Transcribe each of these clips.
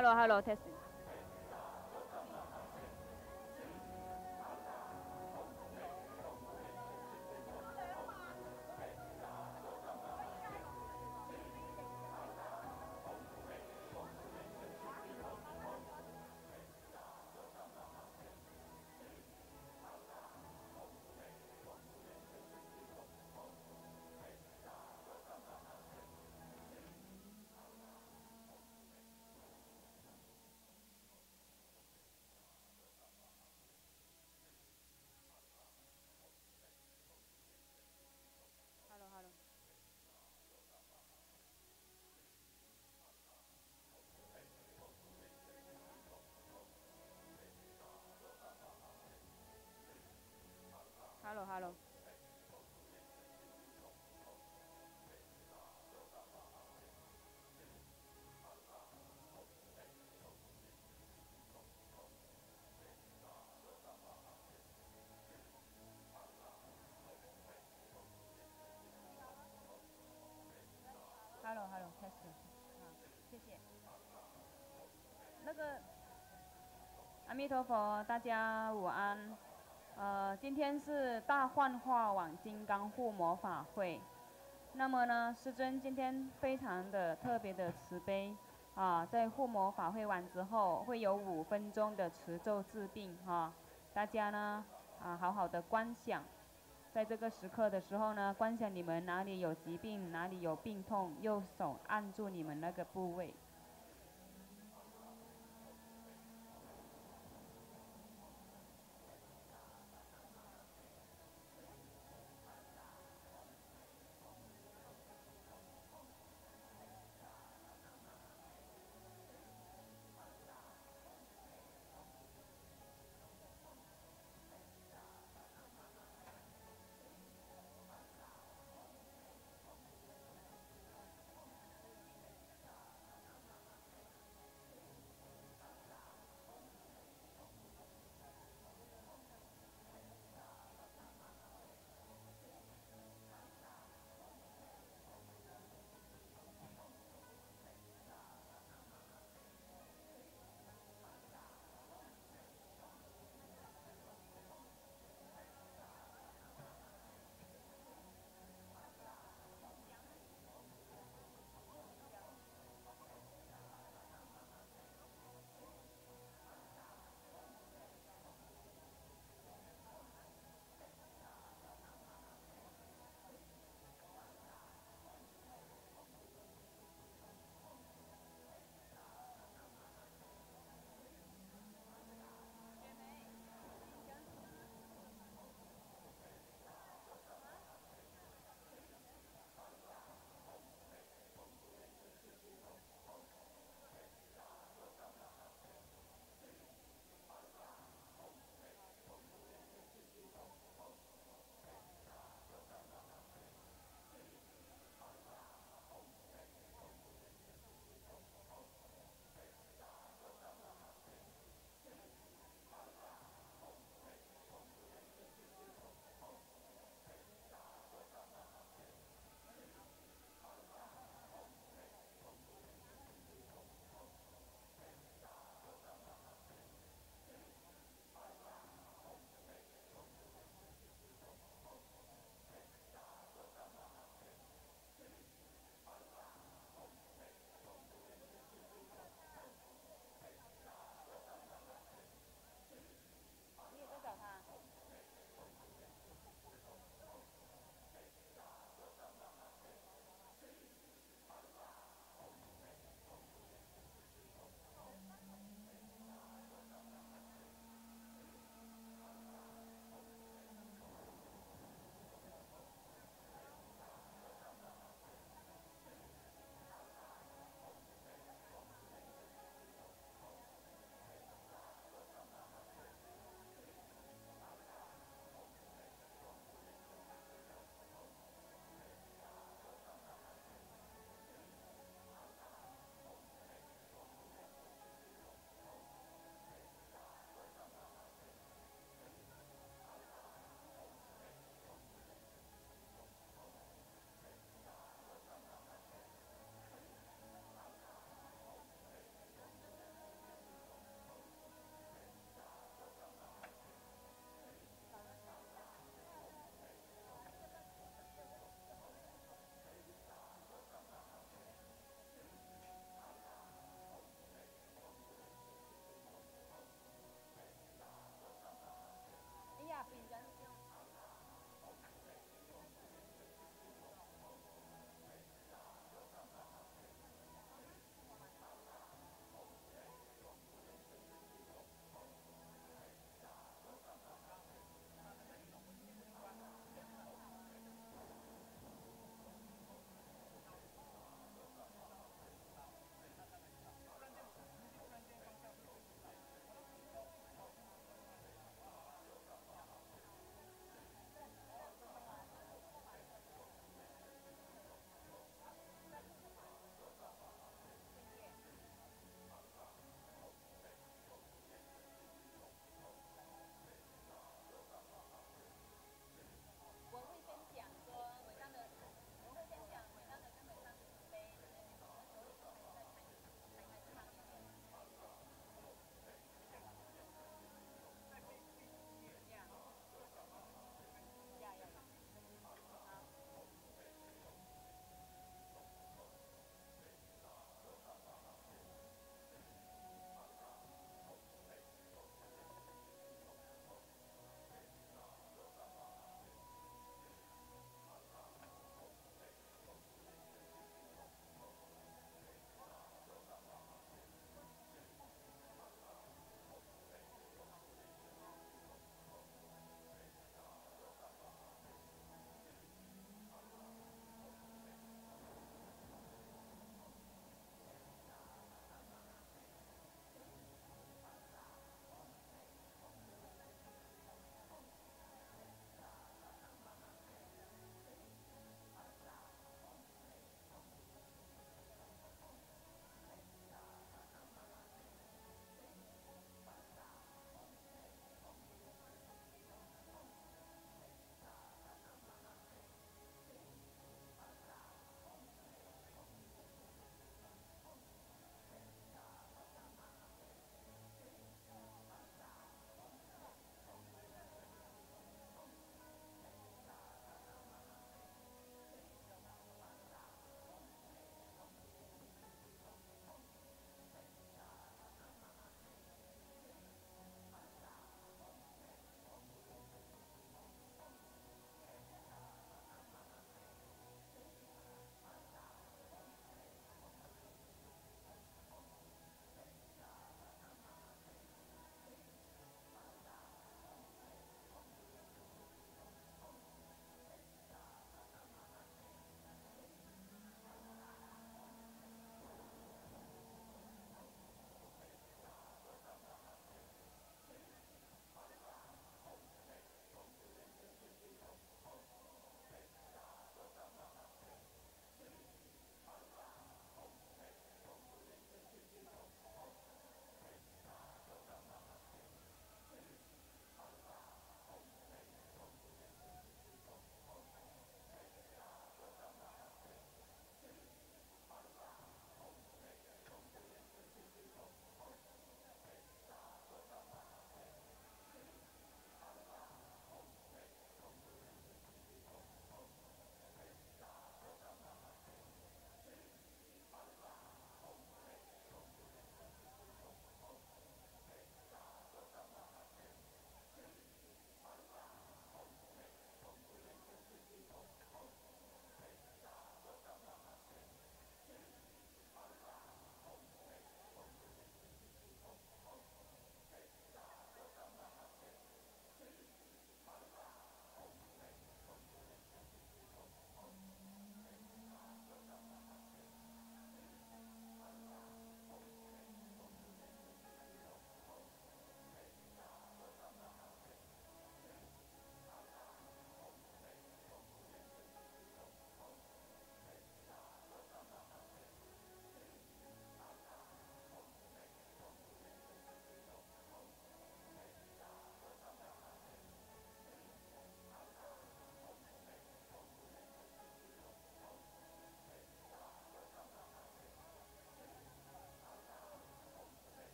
Hello Hello testing。Hello Hello。Hello Hello。Hello Hello testing。好，谢谢。那个阿弥陀佛，大家午安。今天是大幻化网金刚护摩法会。那么呢，师尊今天非常的特别的慈悲啊，在护摩法会完之后，会有5分钟的持咒治病哈、大家呢好好的观想，在这个时刻的时候呢，观想你们哪里有疾病，哪里有病痛，右手按住你们那个部位。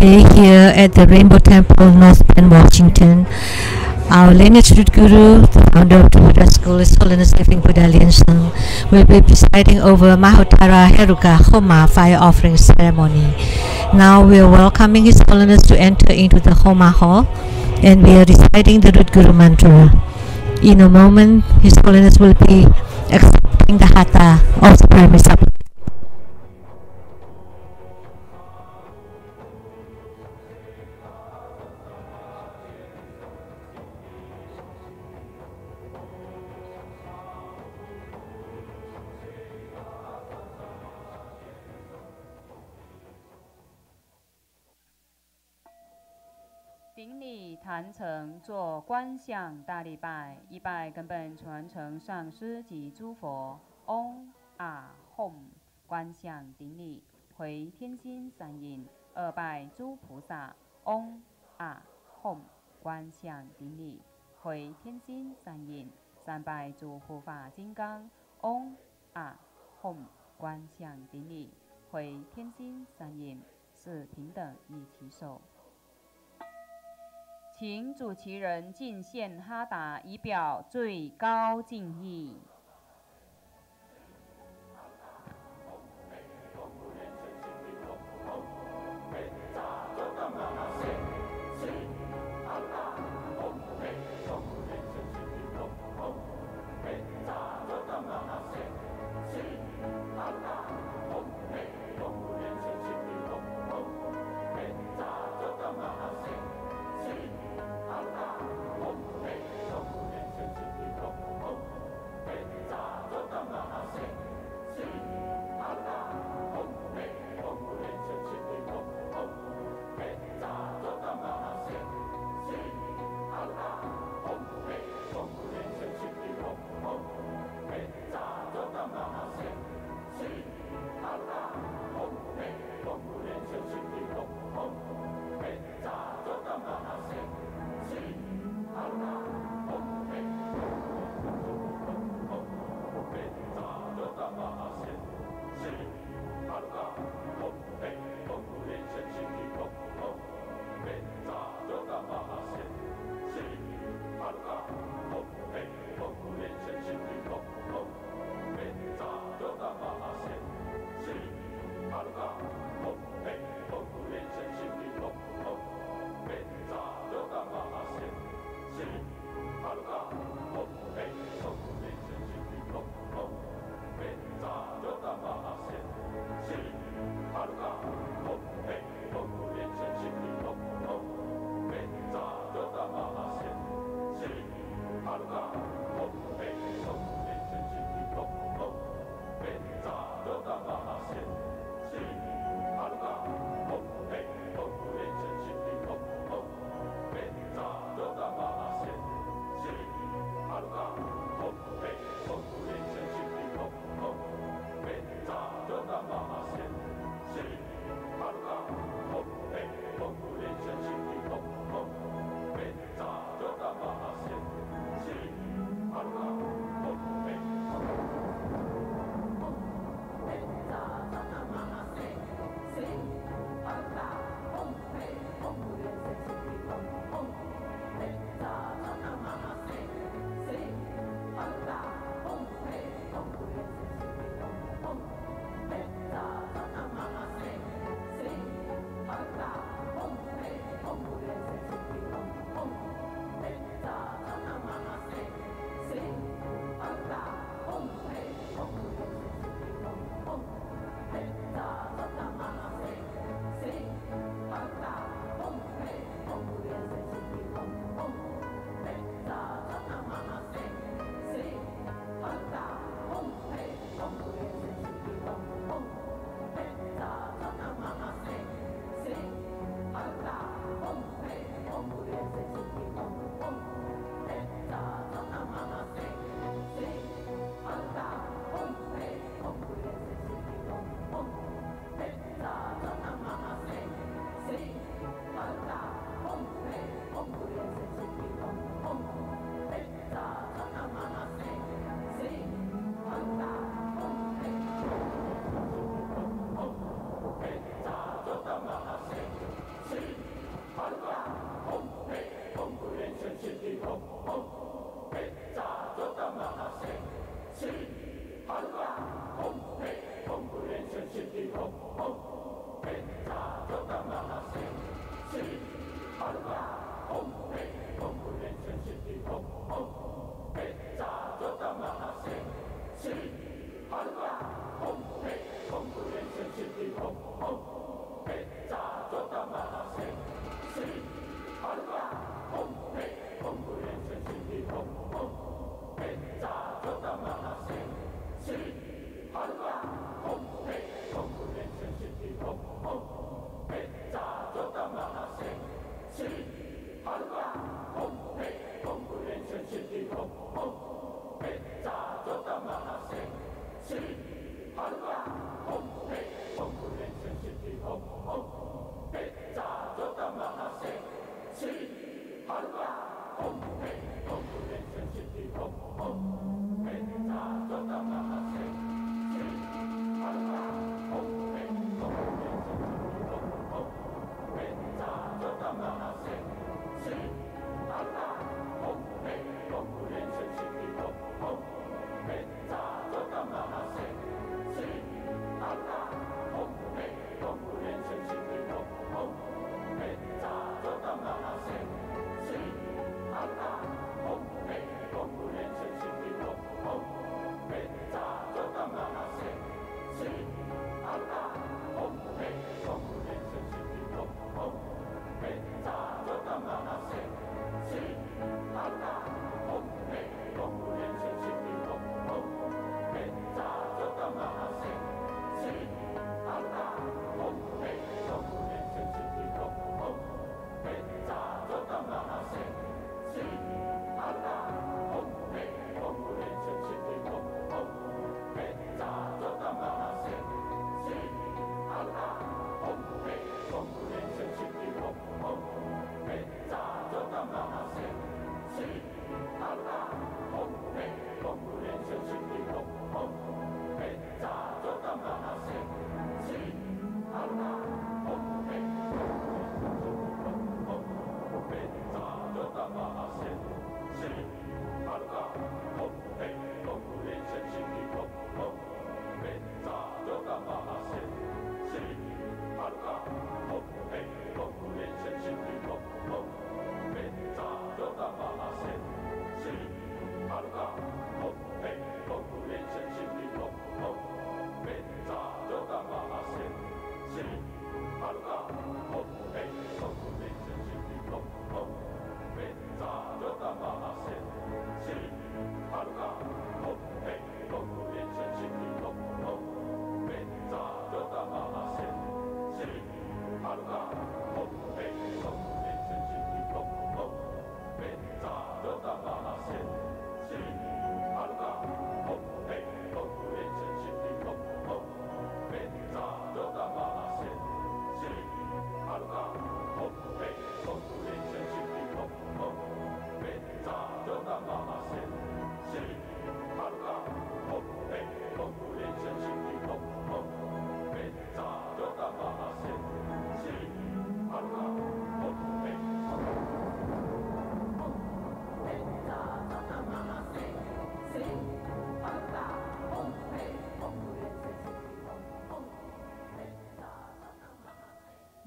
today here at the Rainbow Temple, North Bend, Washington. Our lineage root guru, the founder of the Buddha School, His Holiness Living Buddha Lian-Sheng, will be presiding over Mahottara Heruka Homa fire offering ceremony. Now we are welcoming His Holiness to enter into the Homa hall, and we are reciting the root guru mantra. In a moment, His Holiness will be accepting the hatha of the primary supplement.顶礼坛城，做观想大礼拜，一拜根本传承上师及诸佛。嗡啊吽，观想顶礼，回天心三印。二拜诸菩萨。嗡啊吽，观想顶礼，回天心三印。三拜诸护法金刚。嗡啊吽，观想顶礼，回天心三印。四平等一起手。请主持人敬献哈达，以表最高敬意。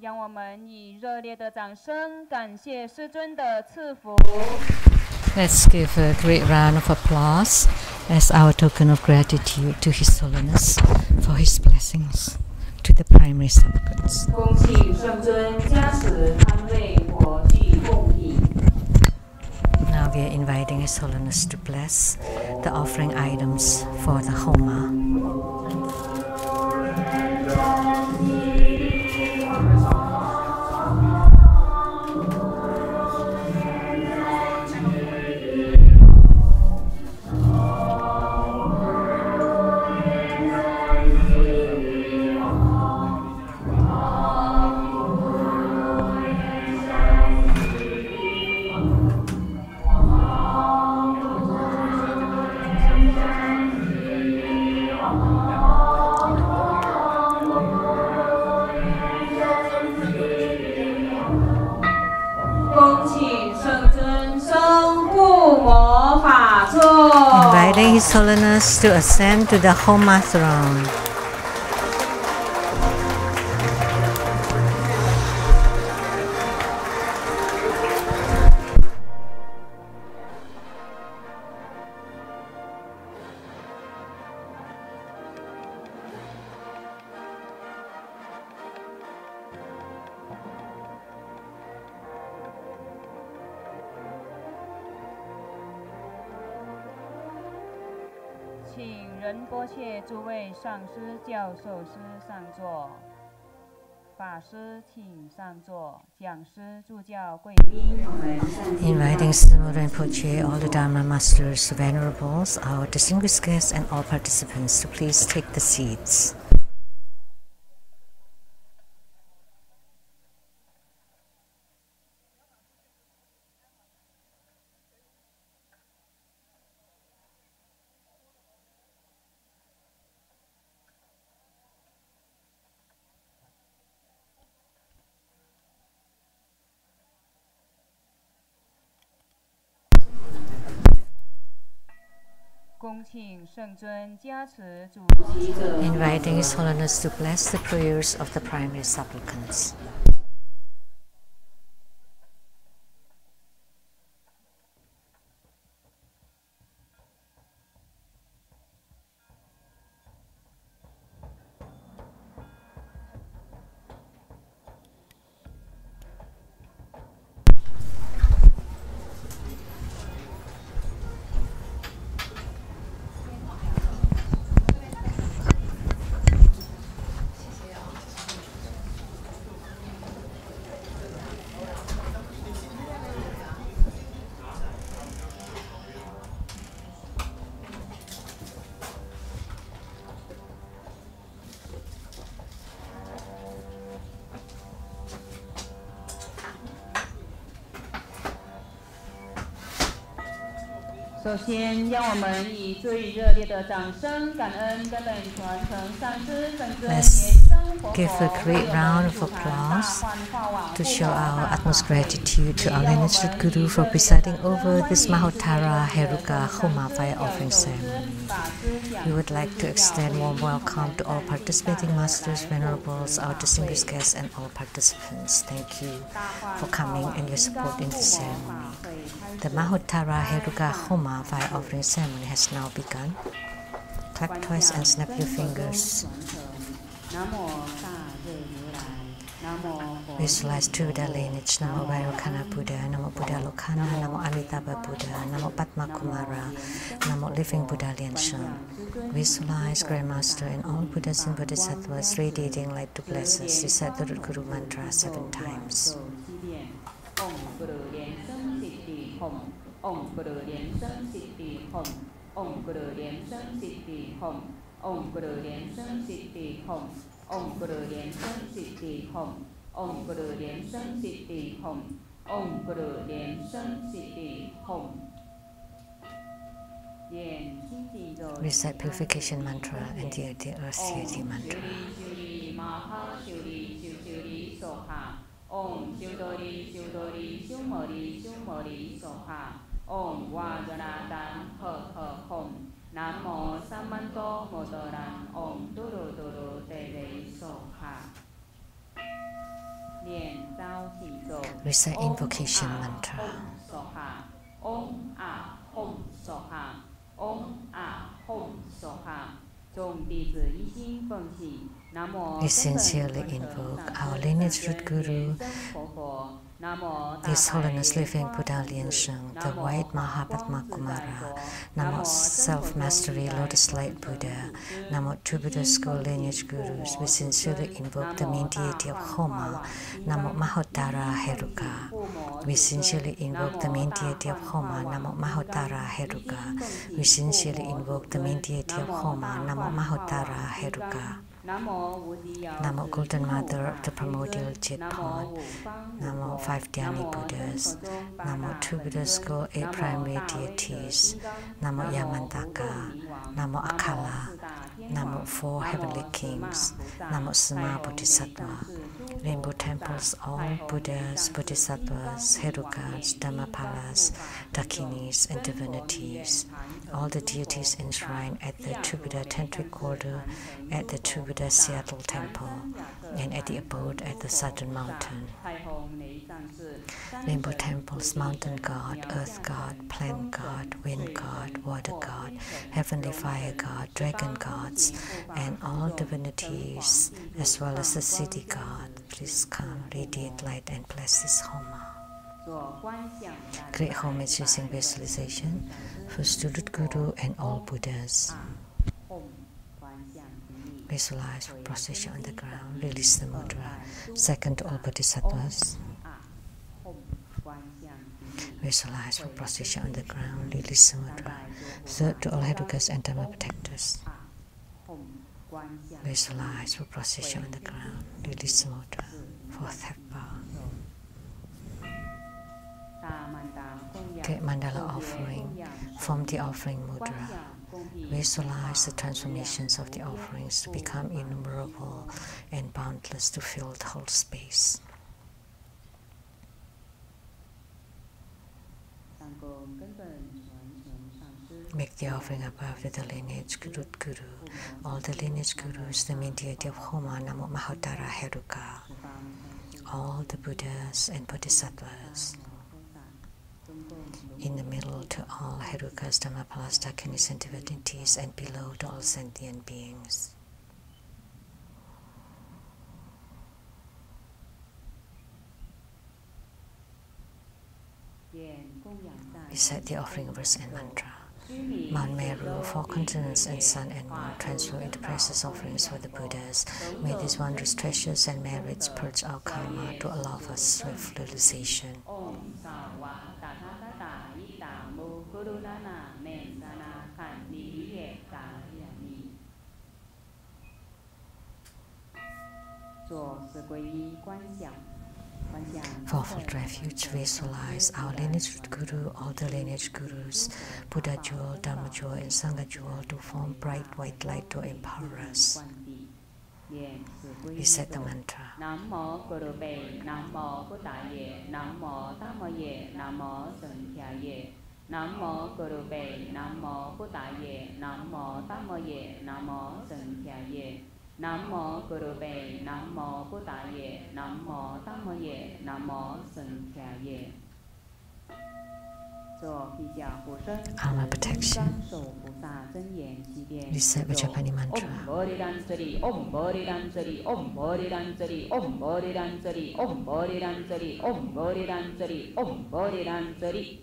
让我们以热烈的掌声感谢师尊的赐福。Let's give a great round of applause as our token of gratitude to His Holiness for His blessings to the primary supplicants. 恭请圣尊加持安慰火炬供品。Now we are inviting His Holiness to bless the offering items for the Homa. Inviting His Holiness to ascend to the Homa throne.仁波切诸位上师、教授师上座，法师请上座，讲师、助教、贵宾，我们暂停。Inviting Simo Rinpoche, all the Dharma masters, venerables, our distinguished guests, and all participants to please take the seats. Inviting His Holiness to bless the prayers of the primary supplicants.首先，让我们以最热烈的掌声，感恩根本传承上师圣尊延生活佛， give a great round of applause to show our utmost gratitude to our lineage Guru for presiding over this Mahottara Heruka Homa fire offering ceremony. We would like to extend warm welcome to all participating masters, venerables, our distinguished guests, and all participants. Thank you for coming and your support in this ceremony. The Mahottara Heruka Homa fire offering ceremony has now begun. Clap twice and snap your fingers. Visualize true Buddha lineage. Namo Vairocana Buddha, Namo Buddha Lokana, Namo Amitabha Buddha, Namo Padma Kumara, Namo Living Buddha Lian-Sheng. Visualize Grandmaster and all Buddhas and Bodhisattvas radiating light to bless us. Recite the Root Guru mantra 7 times. Om Guru Lian-Sheng Siddhi Hom, Om Guru Lian-Sheng Siddhi Hom, Om Guru Lian-Sheng Siddhi Hom, Om Guru Lian-Sheng Siddhi Hom, Om Guru Lian-Sheng Siddhi Hom, Om Guru Lian-Sheng Siddhi Hom. Recite purification mantra and the earth deity mantra. Om Siudori Siudori Siumori Siumori Soha. Om Vajratan Ho Hom. Namo Samanto Modoran. Om Duru Duru Deve Soha. Recite invocation mantra. Om A Hom Soha. Om A Hom Soha. 众弟子一心奉行。南无 We sincerely invoke our lineage root guru, His Holiness Living Buddha Lian-Sheng, the White Mahabhatma Kumara, Namo Self-Mastery Lotus Light Buddha, Namo True Buddha School Lineage Gurus. We sincerely invoke the main deity of Homa, Namo Mahottara Heruka. We sincerely invoke the main deity of Homa, Namo Mahottara Heruka. We sincerely invoke the main deity of Homa, Namo Mahottara Heruka. Namo Golden Mother of the Primordial Jet Pod, Namo Five Dhyani Buddhas, Namo True Buddha School 8 Primary Deities, Namo Yamantaka, Namo Akala, Namo 4 Heavenly Kings, Namo Sama Bodhisattva, Rainbow Temples, all Buddhas, Bodhisattvas, Herukas, Dhammapalas, Dakinis, and divinities, all the deities enshrined at the True Buddha Tantric Order, at the True Buddha Seattle Temple, and at the abode at the Southern Mountain. Rainbow Temples, Mountain God, Earth God, Plant God, Wind God, Water God, Heavenly Fire God, Dragon Gods, and all divinities, as well as the City God, please come, radiate light, and bless this Homa. Great homage using visualization, first to Root Guru and all Buddhas. Visualize for procession on the ground, release the mudra. Second to all Bodhisattvas. Visualize for procession on the ground, release the mudra. Third to all Herukas and Dhamma protectors. Visualize for procession on the ground, release the mudra. Fourth Hepa. Great mandala offering, form the offering mudra. Visualize the transformations of the offerings to become innumerable and boundless to fill the whole space. Make the offering above to the lineage Root Guru, all the lineage Gurus, the main deity of Homa, Namo Mahottara Heruka, all the Buddhas and Bodhisattvas. In the middle to all Herukas, Dhammapalas, Dakinis, and divinities, and below to all sentient beings. Recite the offering verse and mantra. Mount Meru, 4 continents, and sun and moon transform into precious offerings for the Buddhas. May these wondrous treasures and merits purge our karma to allow us swift realization. Fourfold refuge, visualize our lineage guru, all the lineage gurus, Buddha jewel, Dhamma jewel, and Sangha jewel to form bright white light to empower us. Recite the mantra. Namo Guru Be, Namo Buddhaye, Namo Dhammaye, Namo Sanghaye. Namo Guru Be, Namo Buddhaye, Namo Dhammaye, Namo Sanghaye. Namo Guru Be, Namo Buddhaye, Namo Dhammaye, Namo Sanghaye. Alma protection. Recite Vajrapani mantra. Om Bodhidharma, Om Bodhidharma, Om Bodhidharma, Om Bodhidharma, Om Bodhidharma, Om Bodhidharma, Om Bodhidharma.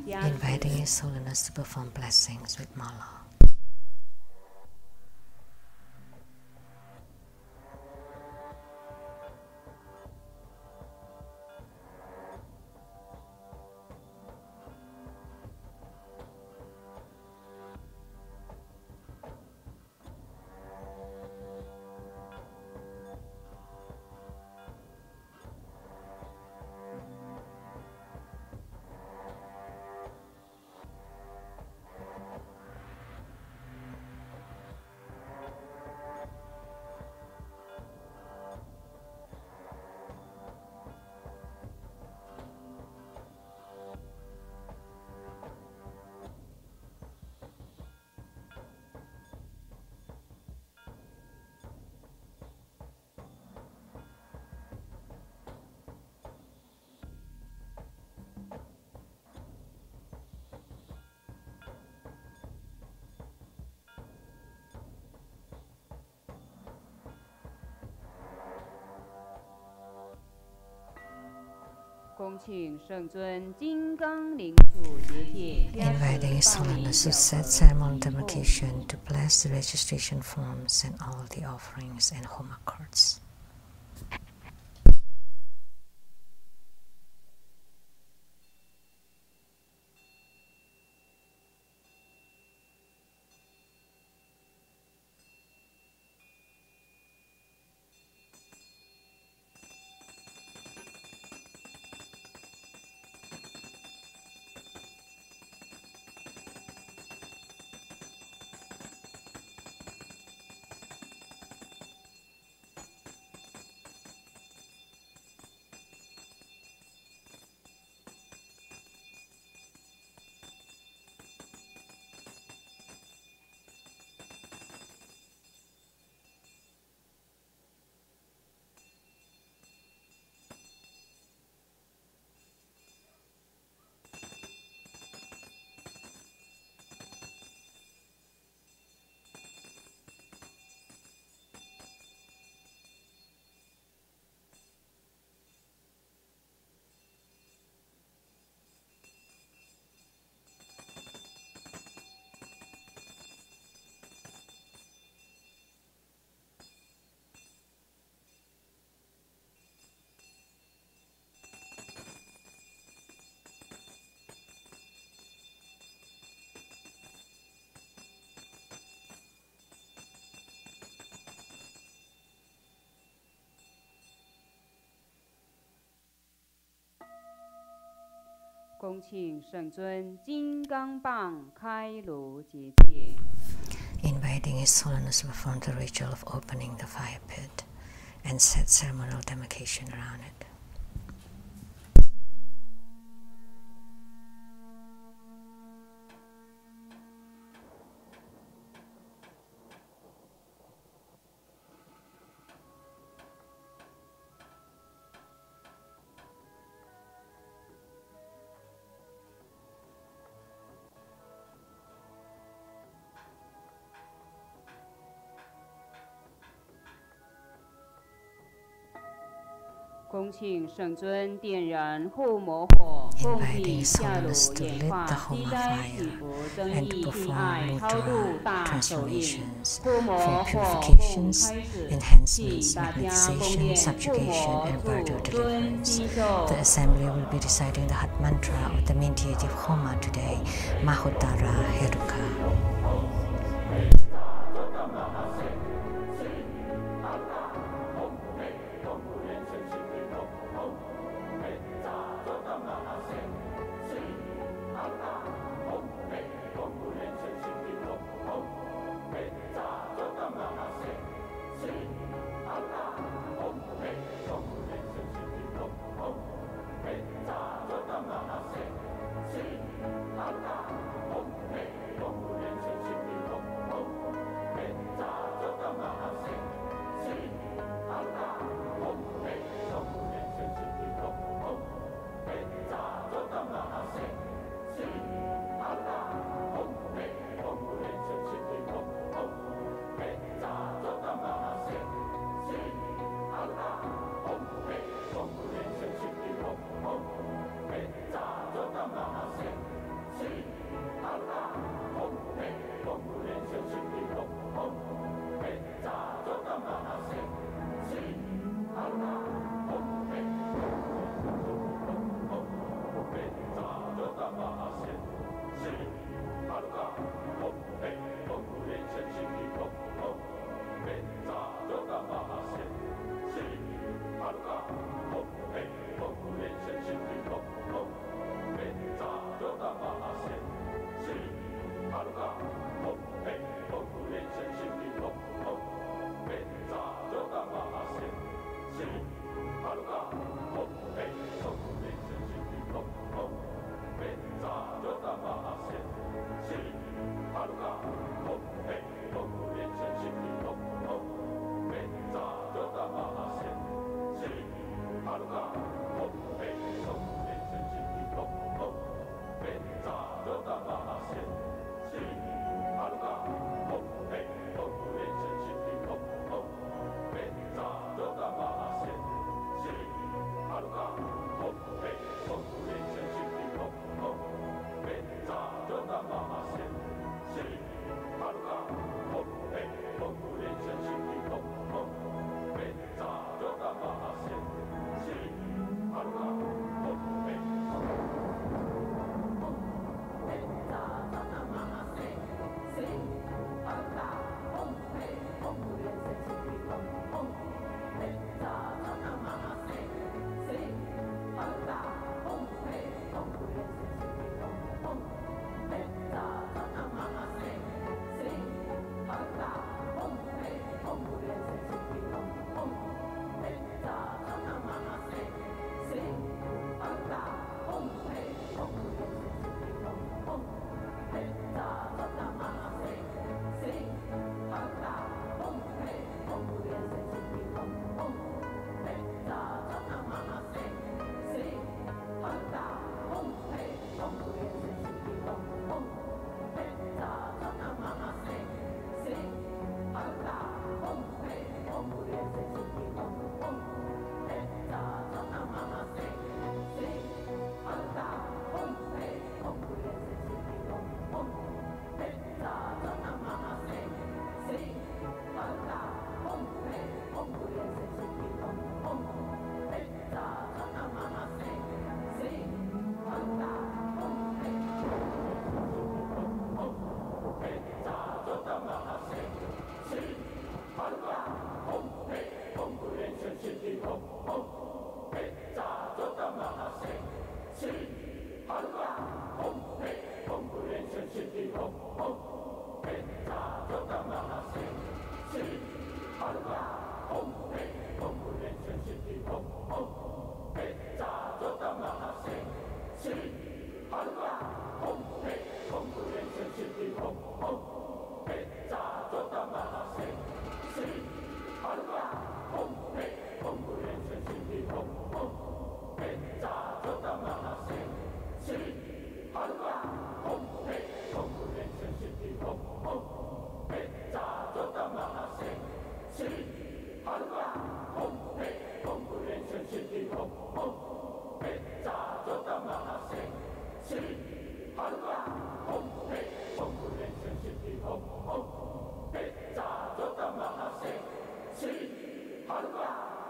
Inviting His Holiness to perform blessings with mala. Inviting His Holiness to set ceremonial demarcation to bless the registration forms and all the offerings and Homa cards. Inviting His Holiness to perform the ritual of opening the fire pit and set ceremonial demarcation around it. Inviting His Holiness to lit the Homa fire and to perform Lamdre transformations for purifications, enhancements, magnetization, subjugation, and purge deliverance. The assembly will be reciting the Hat mantra of the meditative Homa today, Mahottara, Heruka.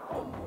Heruka,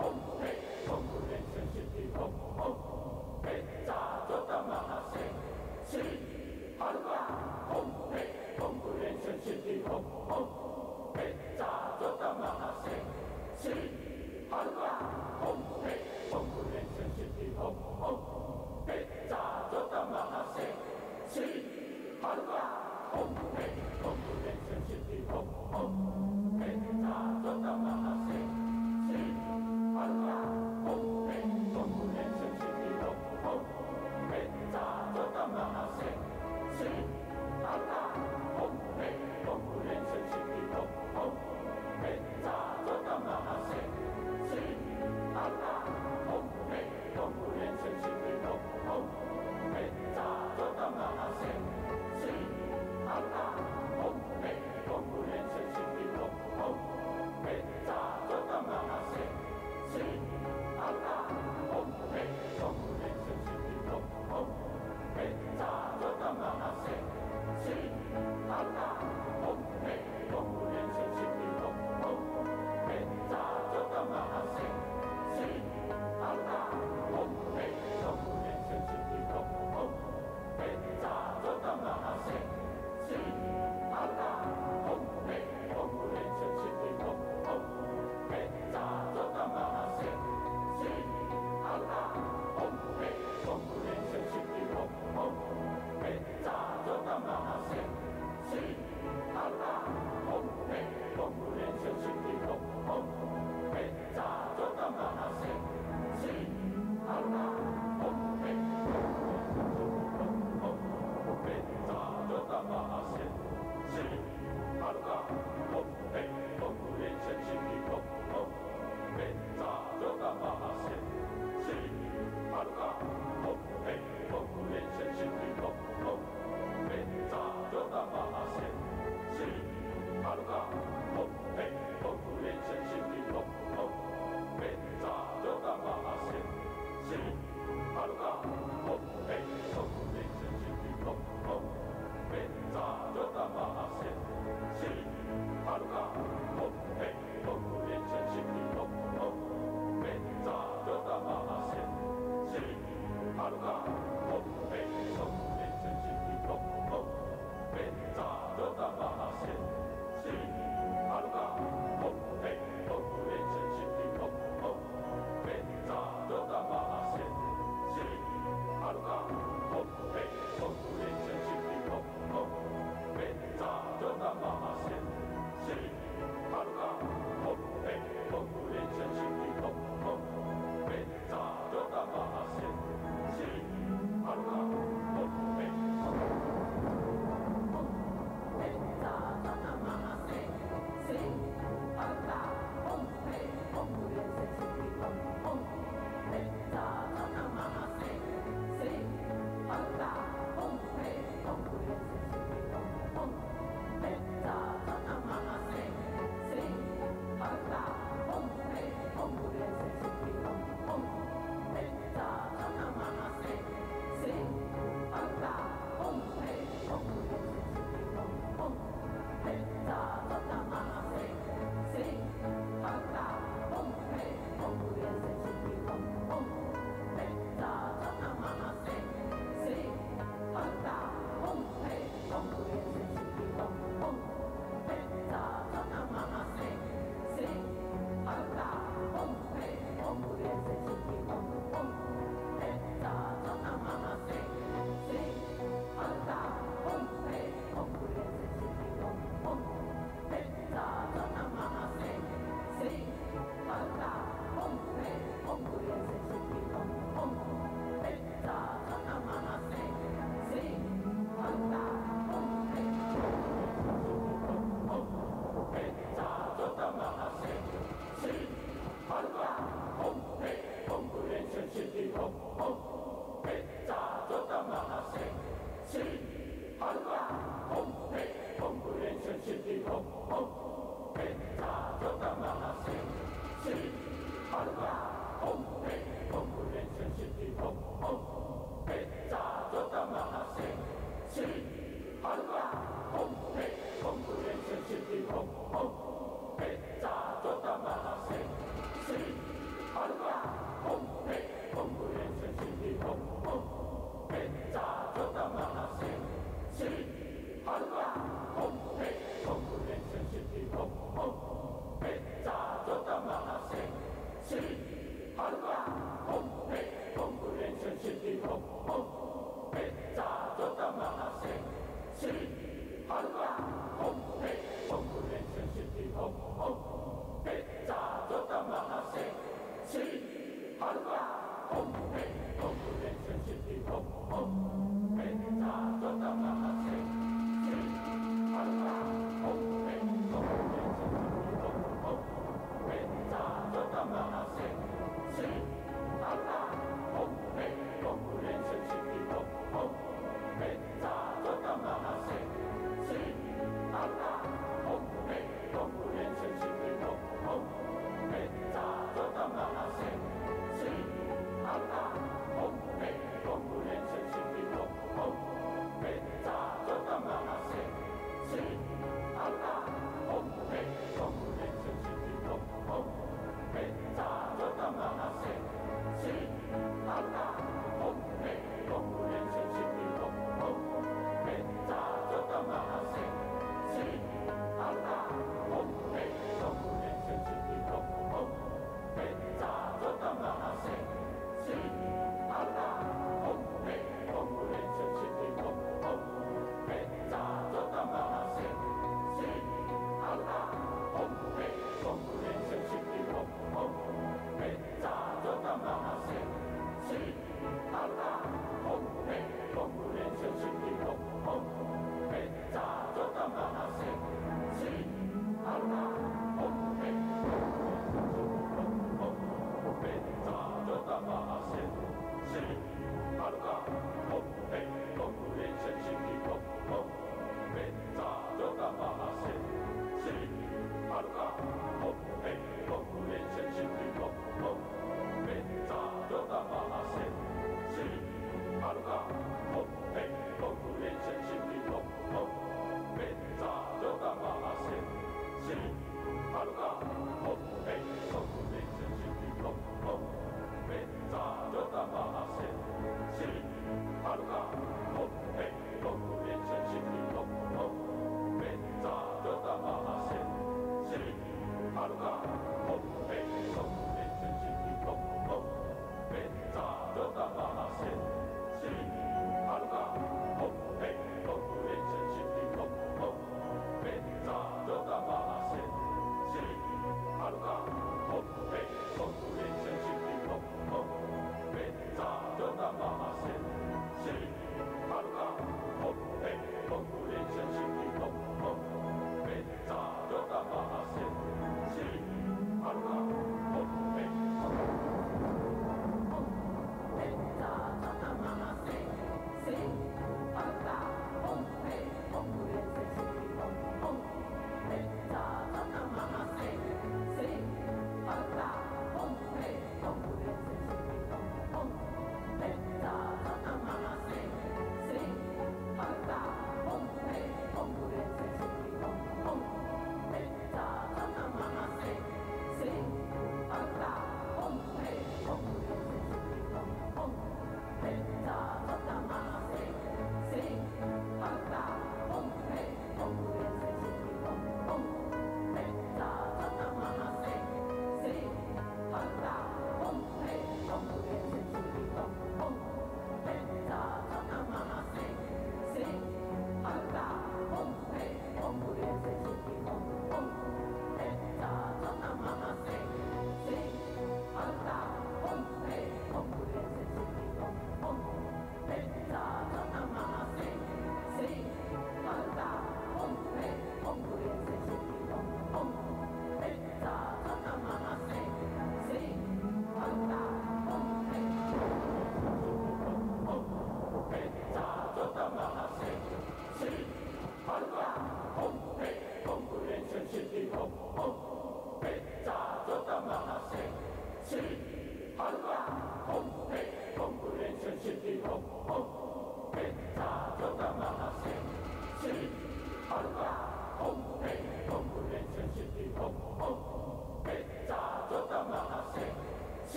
Homa, Homa, Homa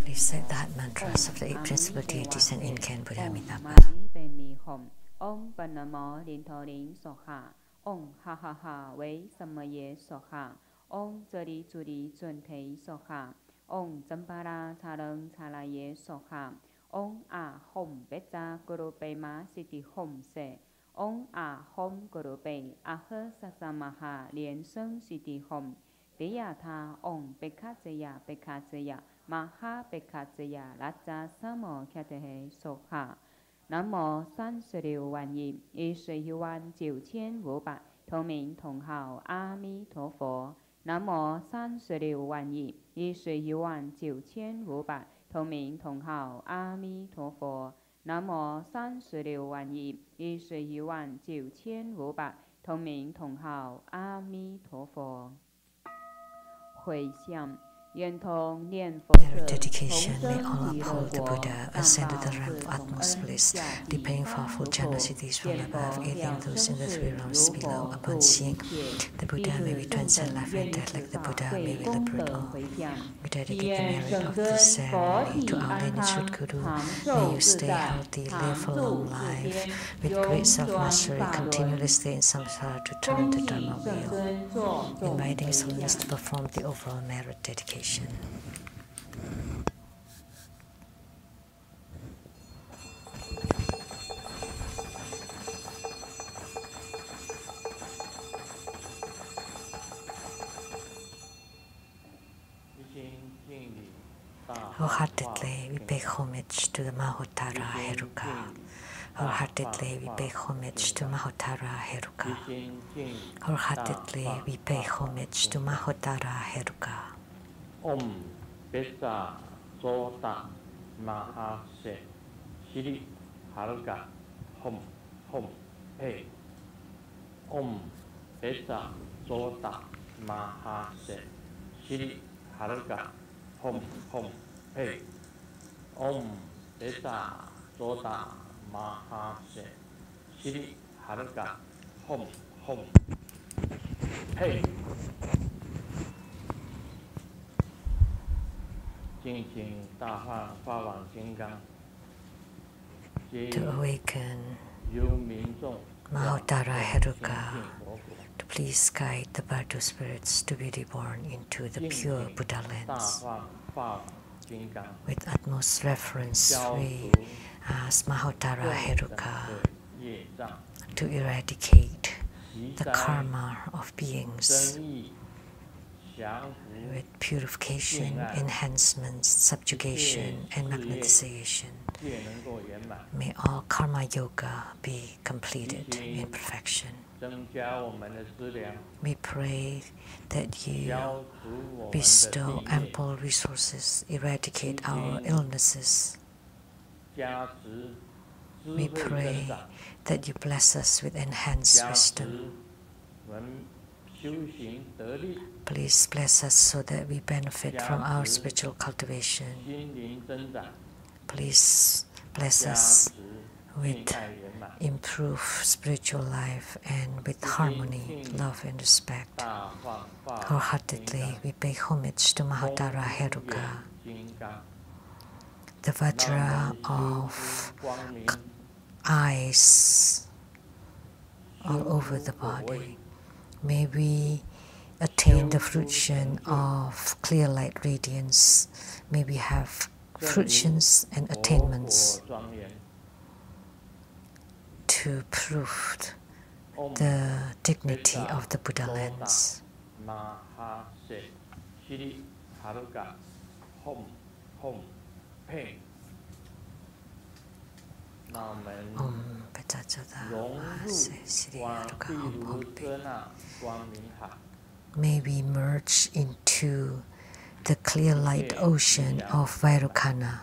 Please say that mantras of the 8 principal deities and Incan Buddha Amitabha. Om Panamo Lintoling Soha. Om Ha Ha Ha Wei Samaye Soha. Om Zuri Zuri Zuntei Soha. Om Zampara Tarang Taraye Soha. Om A Hom Beta Guru Pema Siti Hom Se. Om A Hom Guru Pe Aha Sasamaha Lian-Sheng Siti Hom. Tế yà tha ong pekatseya pekatseya maha pekatseya raja samo kyatehe soha. Nam mô San Sư Điêu Hoàn Nhiệm Y Sư Hiếu An 9500同名同号阿弥陀佛。南无36万亿111万9500，同名同号阿弥陀佛。南无36万亿111万9500，同名同号阿弥陀佛。回向。Their dedication, may all uphold the Buddha, ascend to the realm of utmost bliss, repaying powerful generosities from above, aiding those in the three realms below. Upon seeing the Buddha, may we transcend life and death like the Buddha, may we liberate all. We dedicate the merit of this ceremony to our lineage Root Guru. May you stay healthy, live a long life, with great self-mastery, continually stay in samsara to turn the Dharma wheel, inviting His Holiness to perform the overall merit dedication. ，Wholeheartedly we pay homage to the Mahottara Heruka. Wholeheartedly we pay homage to Mahottara Heruka. Wholeheartedly we pay homage to Mahottara Heruka. Om Besa Sota Mahase Shri Heruka Hom Hom Hey. Om Besa Sota Mahase Shri Heruka Hom Hom Hey. Om Besa Sota Mahase Shri Heruka Hom Hom Hey. To awaken Mahottara Heruka, to please guide the Bardo spirits to be reborn into the pure Buddha lands. With utmost reverence, we ask Mahottara Heruka to eradicate the karma of beings with purification, enhancement, subjugation, and magnetization. May all karma yoga be completed in perfection. We pray that you bestow ample resources, eradicate our illnesses. We pray that you bless us with enhanced wisdom. Please bless us so that we benefit from our spiritual cultivation. Please bless us with improved spiritual life and with harmony, love, and respect. Wholeheartedly, we pay homage to Mahottara Heruka, the Vajra of eyes all over the body. May we attain the fruition of clear light radiance. May we have fruitions and attainments to prove the dignity of the Buddha lands. Om May we merge into the clear light ocean of Vairocana,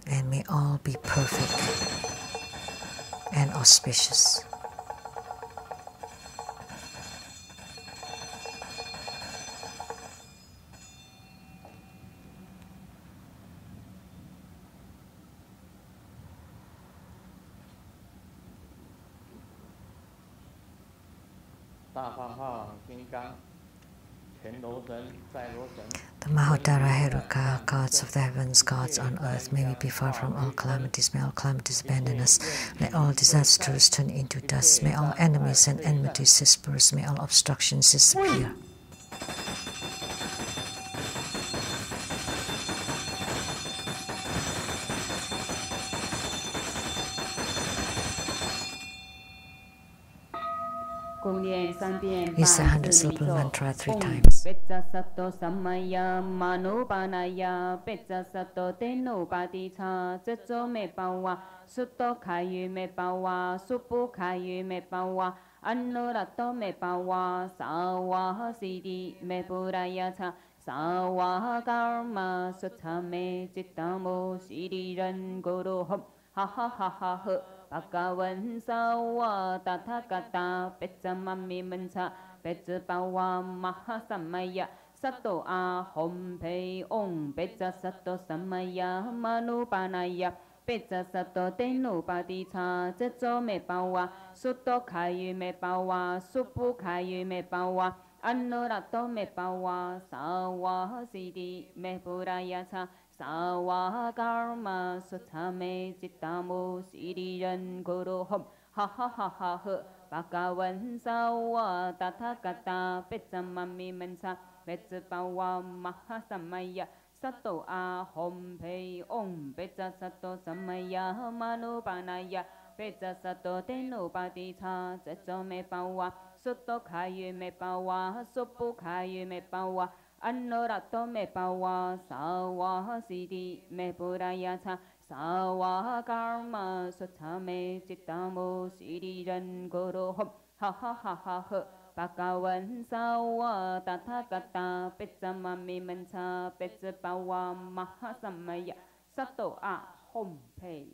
and may all be perfect and auspicious. The Mahottara Heruka, gods of the heavens, gods on earth, may we be far from all calamities, may all calamities abandon us, let all disasters turn into dust, may all enemies and enmities disperse, may all obstructions disappear. We say 100 syllable mantra 3 times. Anurato me pawa sawa siddhi me purayata sawa karma sutame chittamo siddhi ren guru hom ha ha ha ha ha bhagavan sawa tathagata petsamami mansa petsapawa mahasamaya Sato a hom pei ong pecha sato samaya manupanaya pecha sato tenu padita zezo me pawa suto kayu me pawa supu kayu me pawa anurato me pawa sawa siddhi me purayata sawa karma sutame chittamo siddhi ren guru hom ha ha ha ha ha bhagavan sawa tathagata petsamami mansa Petsapawa Mahasamaya Sato A Hom Pei Om Petsa Sato Samaya Manupanaya Petsa Sato Tenu Padita Zetso Me Pawa Suto Kayu Me Pawa Supu Kayu Me Pawa Anurato Me Pawa Sawa Siddhi Me Purayata Sawa Karma Sutame Chittamo Siddhi Ren Guru Hom Ha ha ha ha ha Bhagavan sawa tathagata petsamami mansa petsapawa mahasamaya sato a hom pei.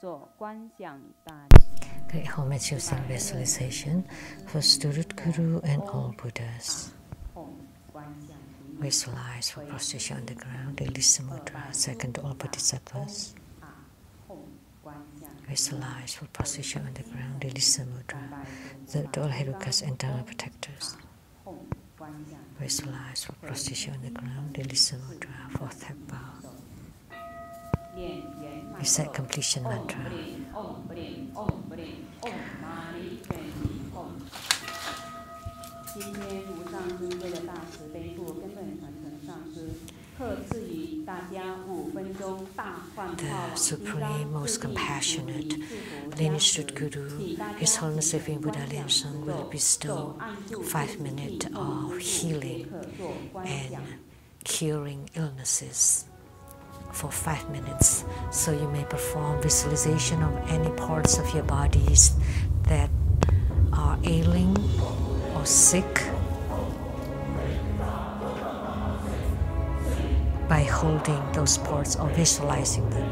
做观想大礼。 Great homage using visualization for Student Guru and all Buddhas. Visualize for prostitution on the ground, the Lisa Mudra, second to all Bodhisattvas. Visualize for prostitution on the ground, the Lisa Mudra, third to all Herukas and Dharma protectors. Visualize for prostitution on the ground, the Lisa Mudra, fourth head bow. Recite completion mantra. 今天无上尊贵的大慈悲父根本传承上师，特赐予大家5分钟大换化网 The Supreme, most compassionate, lineage Guru, His Holiness Living Buddha Lian-Sheng will bestow 5 minutes of healing and curing illnesses for 5 minutes, so you may perform visualization of any parts of your bodies that are ailing or sick by holding those parts or visualizing them.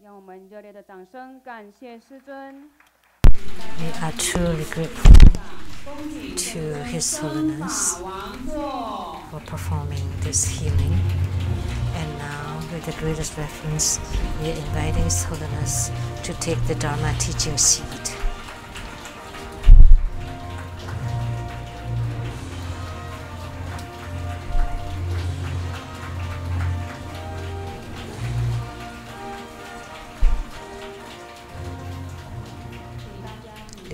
让我们热烈的掌声感谢师尊。 We are truly grateful to His Holiness for performing this healing. And now, with the greatest reverence, we are inviting His Holiness to take the Dharma teaching seat.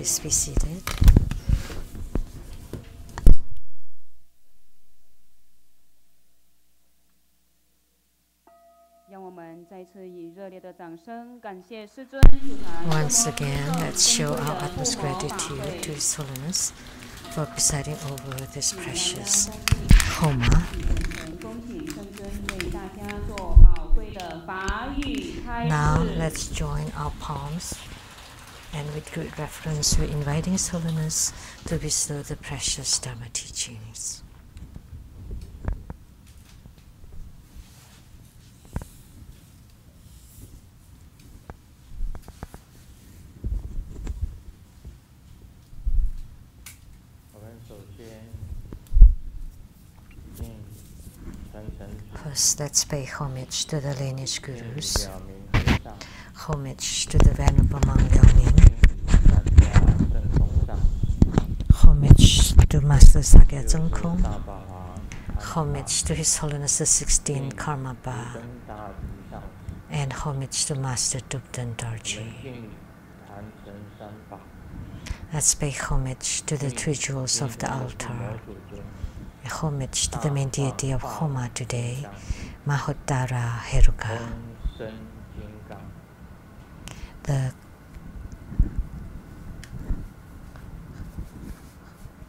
Please be seated. Once again, let's show our utmost gratitude to His Holiness for presiding over this precious Homa. Now, let's join our palms. And with great reverence, we're inviting His Holiness to bestow the precious Dharma teachings. First, let's pay homage to the lineage gurus, homage to the Venerable Monk Liaoning, homage to Master Sakya Zengkung, homage to His Holiness the 16th Karma Ba, and homage to Master Dubdan Dorji. Let's pay homage to the three jewels of the altar, homage to the main deity of Homa today, Mahottara Heruka. The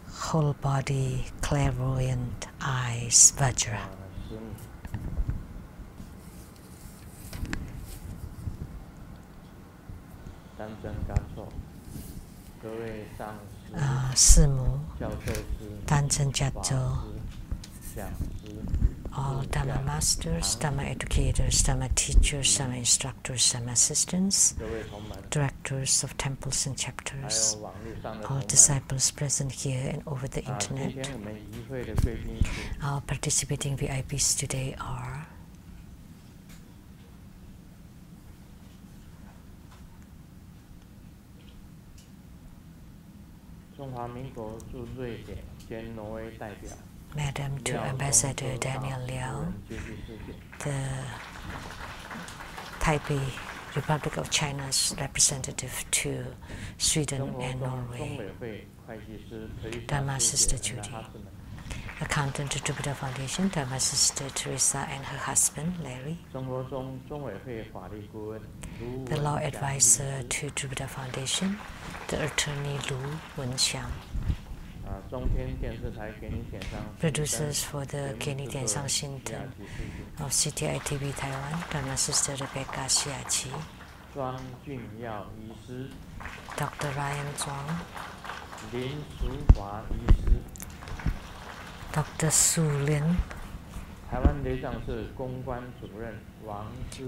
whole body clairvoyant eyes Vajra. Simu, Tanzhen Jatzo, all Dhamma masters, Dhamma educators, Dhamma teachers, Dhamma instructors, Dhamma assistants, directors of temples and chapters, all disciples present here and over the internet. Our participating VIPs today are Madam to Ambassador Daniel Liao, the Taipei Republic of China's representative to Sweden and Norway, Dharma Sister Judy, accountant to Buddha Foundation, Dharma Sister Teresa and her husband Larry, the law advisor to Buddha Foundation, the attorney Lu Wenxiang, producers for the Kenny Tiansang Shinton of CTI TV Taiwan, Dharma Sister Rebecca Xiaqi, Dr. Ryan Zhuang, Dr. Su Lin,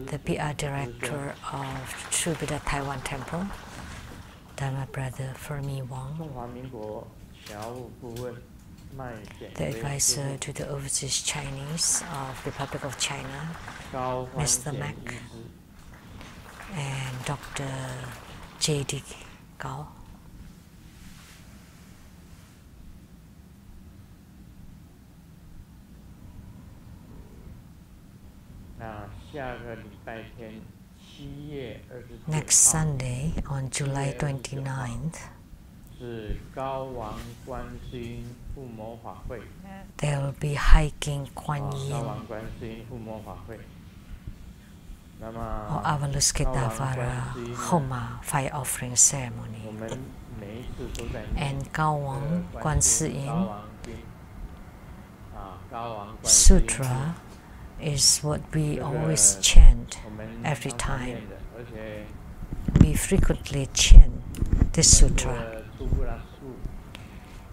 the PR director of True Buddha Taiwan Temple, Dharma Brother Fermi Wong, the advisor to the overseas Chinese of Republic of China, Mr. Mac, and Dr. J.D. Gao. Next Sunday, on July 29th, there will be hiking Kuan Yin or Avalokitesvara Homa fire offering ceremony, and Gaowang Guansiyin Sutra is what we always chant every time. We frequently chant this sutra,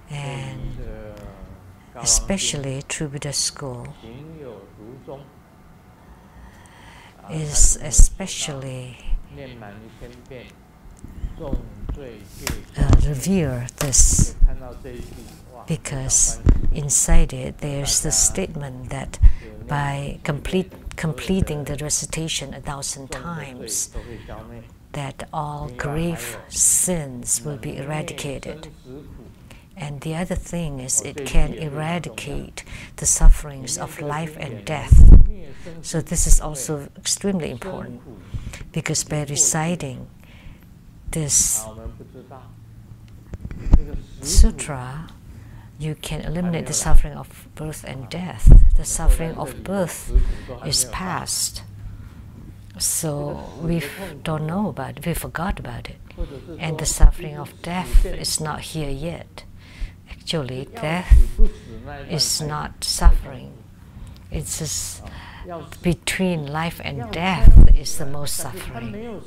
and especially True Buddha School is especially revere this, because inside it there's the statement that by completing the recitation 1,000 times, that all grave sins will be eradicated. And the other thing is it can eradicate the sufferings of life and death. So this is also extremely important, because by reciting this sutra, you can eliminate the suffering of birth and death. The suffering of birth is past, so we don't know about it, we forgot about it. And the suffering of death is not here yet. Actually, death is not suffering. It's just between life and death is the most suffering.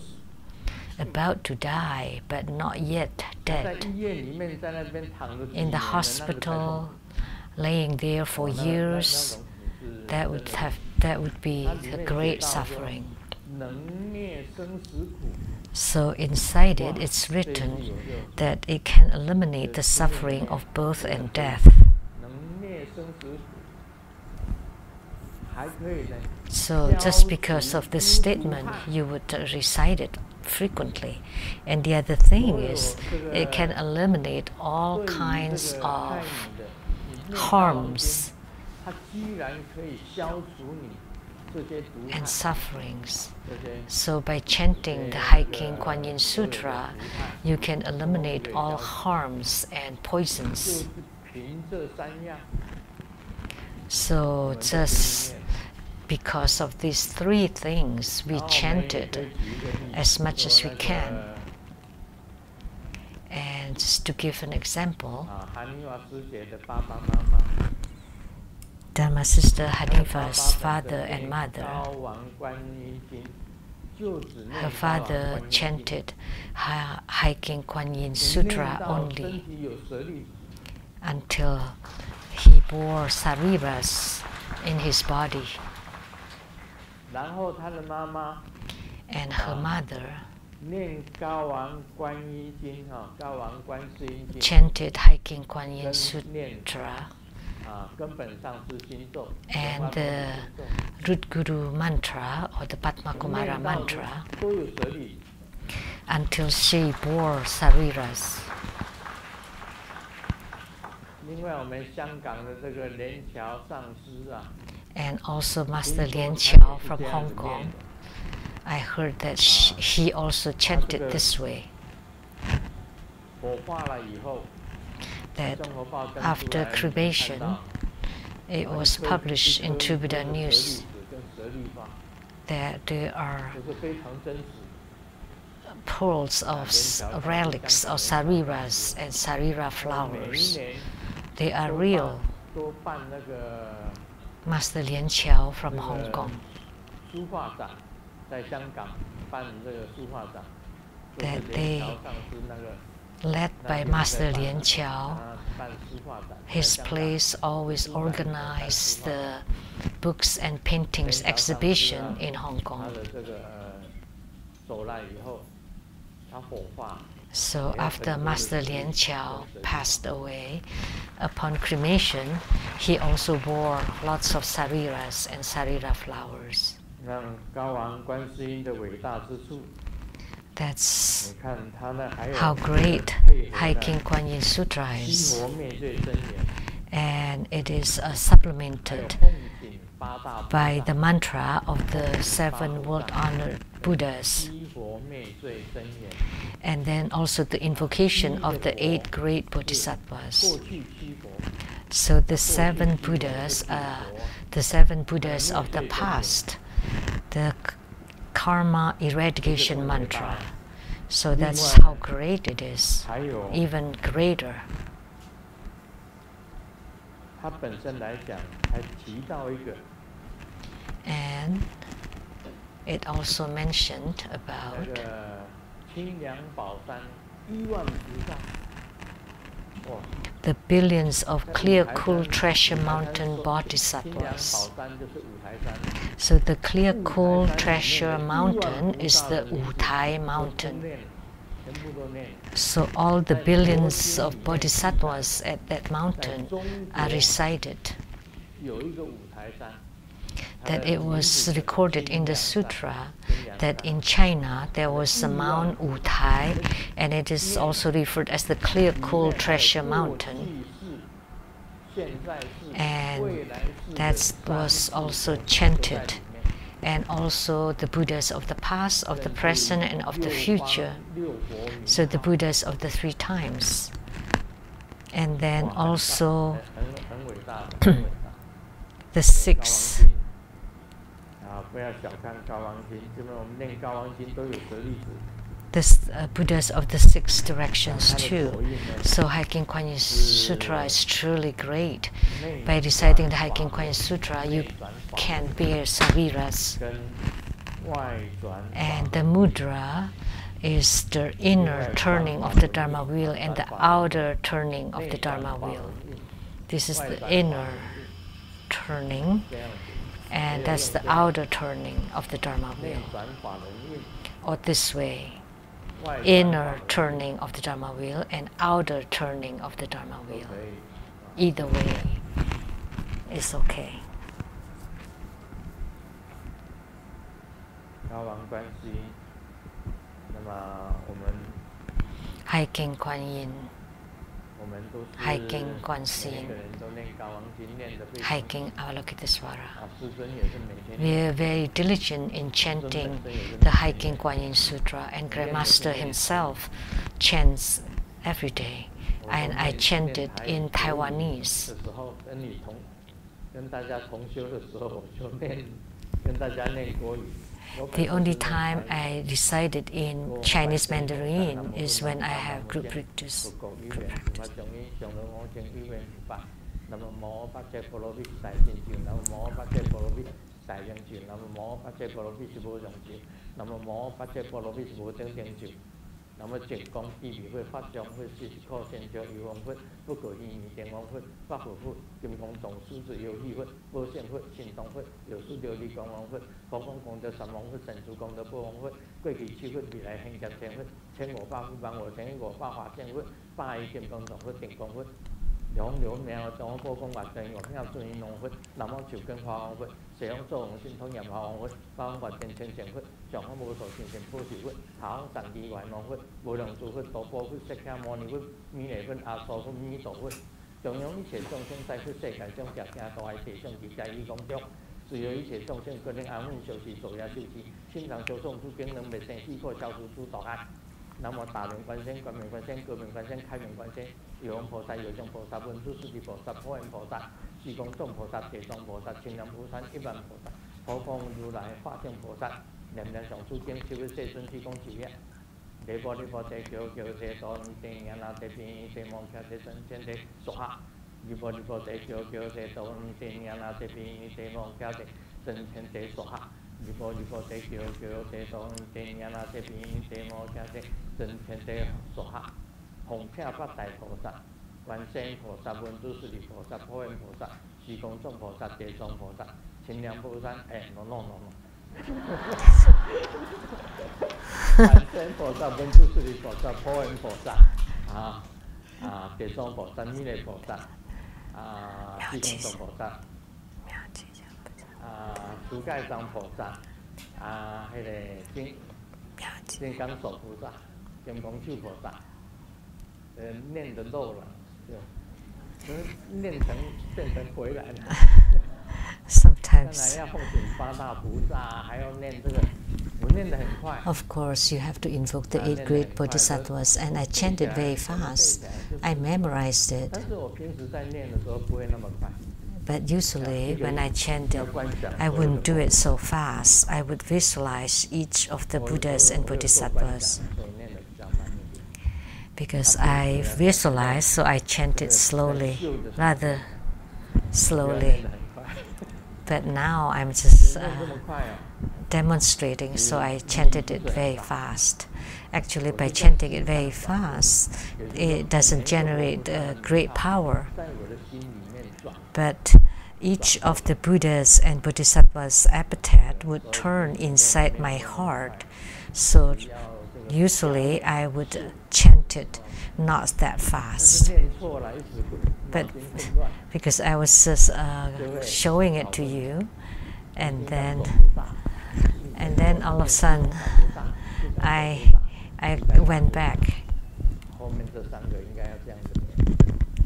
About to die, but not yet dead. In the hospital, laying there for years, that would be a great suffering. So inside it, it's written that it can eliminate the suffering of birth and death. So just because of this statement, you would recite it frequently. And the other thing is, it can eliminate all kinds of harms and sufferings. So by chanting the Hiking Kuan Yin Sutra, you can eliminate all harms and poisons. So just because of these three things, we chanted as much as we can. And just to give an example, Dharma sister Hanifa's father and mother, her father chanted Hiking Kuan Yin Sutra only until he bore sariras in his body. And her mother chanted Hiking Kuan Yin Sutra and the root guru mantra or the Padma Kumara mantra until she bore sariras. And also Master Lian-Sheng from Hong Kong, I heard that he also chanted this way. That after cremation, it was published in Buddha News that there are pearls of relics of sariras and sarira flowers. They are real. Master Lian-Sheng from Hong Kong, that they, led by Master Lian-Sheng, his place always organized the books and paintings exhibition in Hong Kong. So after Master Lian-Sheng passed away, upon cremation, he also wore lots of sariras and sarira flowers. That's how great Hiking Kuan Yin Sutra is. And it is supplemented by the mantra of the 7 world-honored Buddhas. And then also the invocation of the 8 great Bodhisattvas. So the 7 Buddhas of the past, the karma eradication mantra. So that's how great it is, even greater. And it also mentioned about the billions of clear, cool treasure mountain bodhisattvas. So the clear, cool treasure mountain is the Wutai mountain. So all the billions of bodhisattvas at that mountain are recited. That it was recorded in the sutra that in China there was a Mount Wutai, and it is also referred as the clear, cool treasure mountain. And that was also chanted. And also the Buddhas of the past, of the present, and of the future. So the Buddhas of the 3 times. And then also the 6. The Buddhas of the 6 directions too. So Hiking Kuan Yin Sutra is truly great. By reciting the Hiking Kuan Yin Sutra, you can bear sariras. And the mudra is the inner turning of the Dharma wheel and the outer turning of the Dharma wheel. This is the inner turning, and that's the outer turning of the Dharma wheel. Or this way, inner turning of the Dharma wheel and outer turning of the Dharma wheel. Either way is okay. Hiking Kuan Yin, hiking Kuan Sin, hiking Avalokitesvara. We are very diligent in chanting the hiking Kuan Yin Sutra, and Grandmaster himself chants every day, and I chant it in Taiwanese. The only time I recited in Chinese Mandarin is when I have group practice. Sometimes, of course, you have to invoke the 8 great bodhisattvas, and I chant it very fast. I memorized it. But usually, when I chant it, I wouldn't do it so fast. I would visualize each of the Buddhas and Bodhisattvas. Because I visualize, so I chant it slowly, rather slowly. But now I'm just demonstrating, so I chanted it very fast. Actually, by chanting it very fast, it doesn't generate great power. But each of the Buddhas and Bodhisattvas' appetite would turn inside my heart. So usually I would chant it not that fast. But because I was just showing it to you, and then all of a sudden I went back.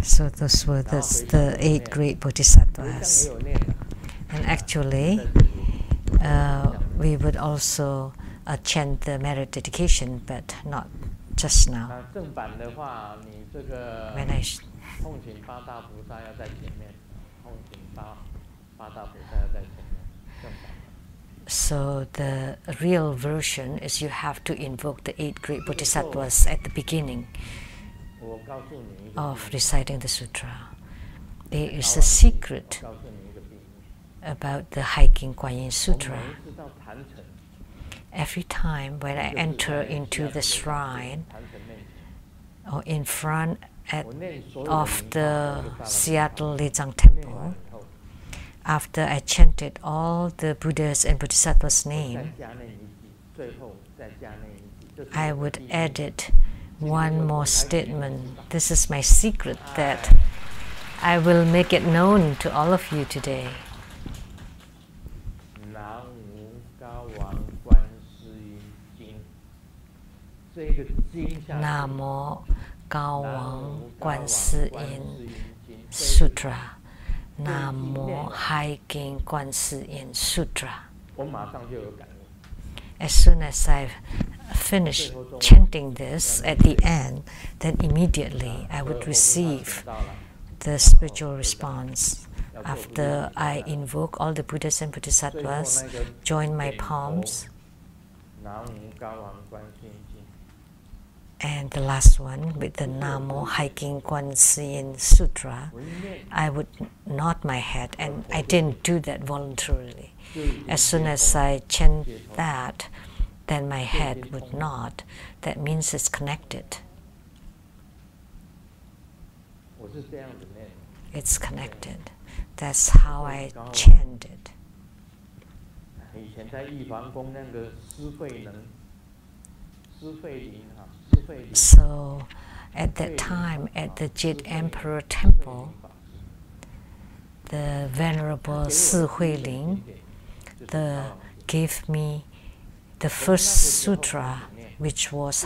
So those were the 8 great bodhisattvas. And actually, we would also chant the merit dedication, but not just now. When I So the real version is you have to invoke the 8 great bodhisattvas at the beginning of reciting the sutra. There is a secret about the hiking Kuan Yin Sutra. Every time when I enter into the shrine or in front of the Seattle Lezang Temple, after I chanted all the Buddhas and Bodhisattvas' name, I would edit one more statement. This is my secret that I will make it known to all of you today. Namo Cao Wang Quan Si Yin Sutra, Namo Hai King Quan Si Yin Sutra. As soon as I finished chanting this at the end, then immediately I would receive the spiritual response. After I invoke all the Buddhas and Bodhisattvas, join my palms, and the last one with the Namo Hiking Quan Si Yin Sutra, I would nod my head, and I didn't do that voluntarily. As soon as I chant that, then my head would nod. That means it's connected. It's connected. That's how I chanted. So, at that time, at the Jit Emperor Temple, the Venerable Si Huiling gave me the first sutra, which was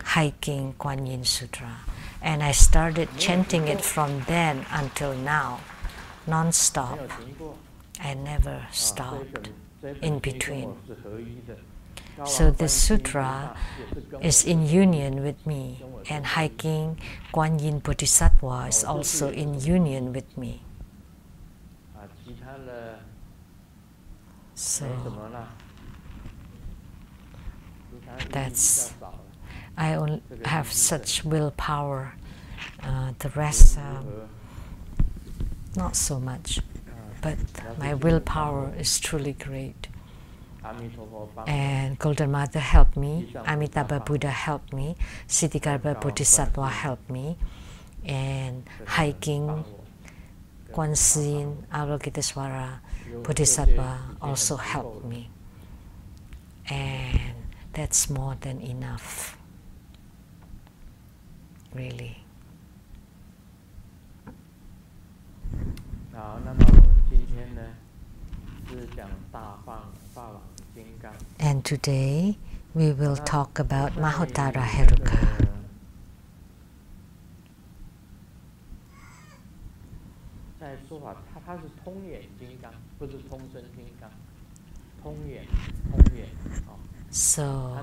Hiking Kuan Yin Sutra. And I started chanting it from then until now, non-stop. I never stopped in between. So this sutra is in union with me, and Hiking Kuan Yin Bodhisattva is also in union with me. So I only have such willpower. The rest, not so much. But my willpower is truly great. And Golden Mother helped me, Amitabha Buddha helped me, Siddhigarbha Bodhisattva helped me, and Hiking Kuan Si Yin Avalokitesvara Bodhisattva also helped me. And that's more than enough, really. And today we will talk about Mahottara Heruka. So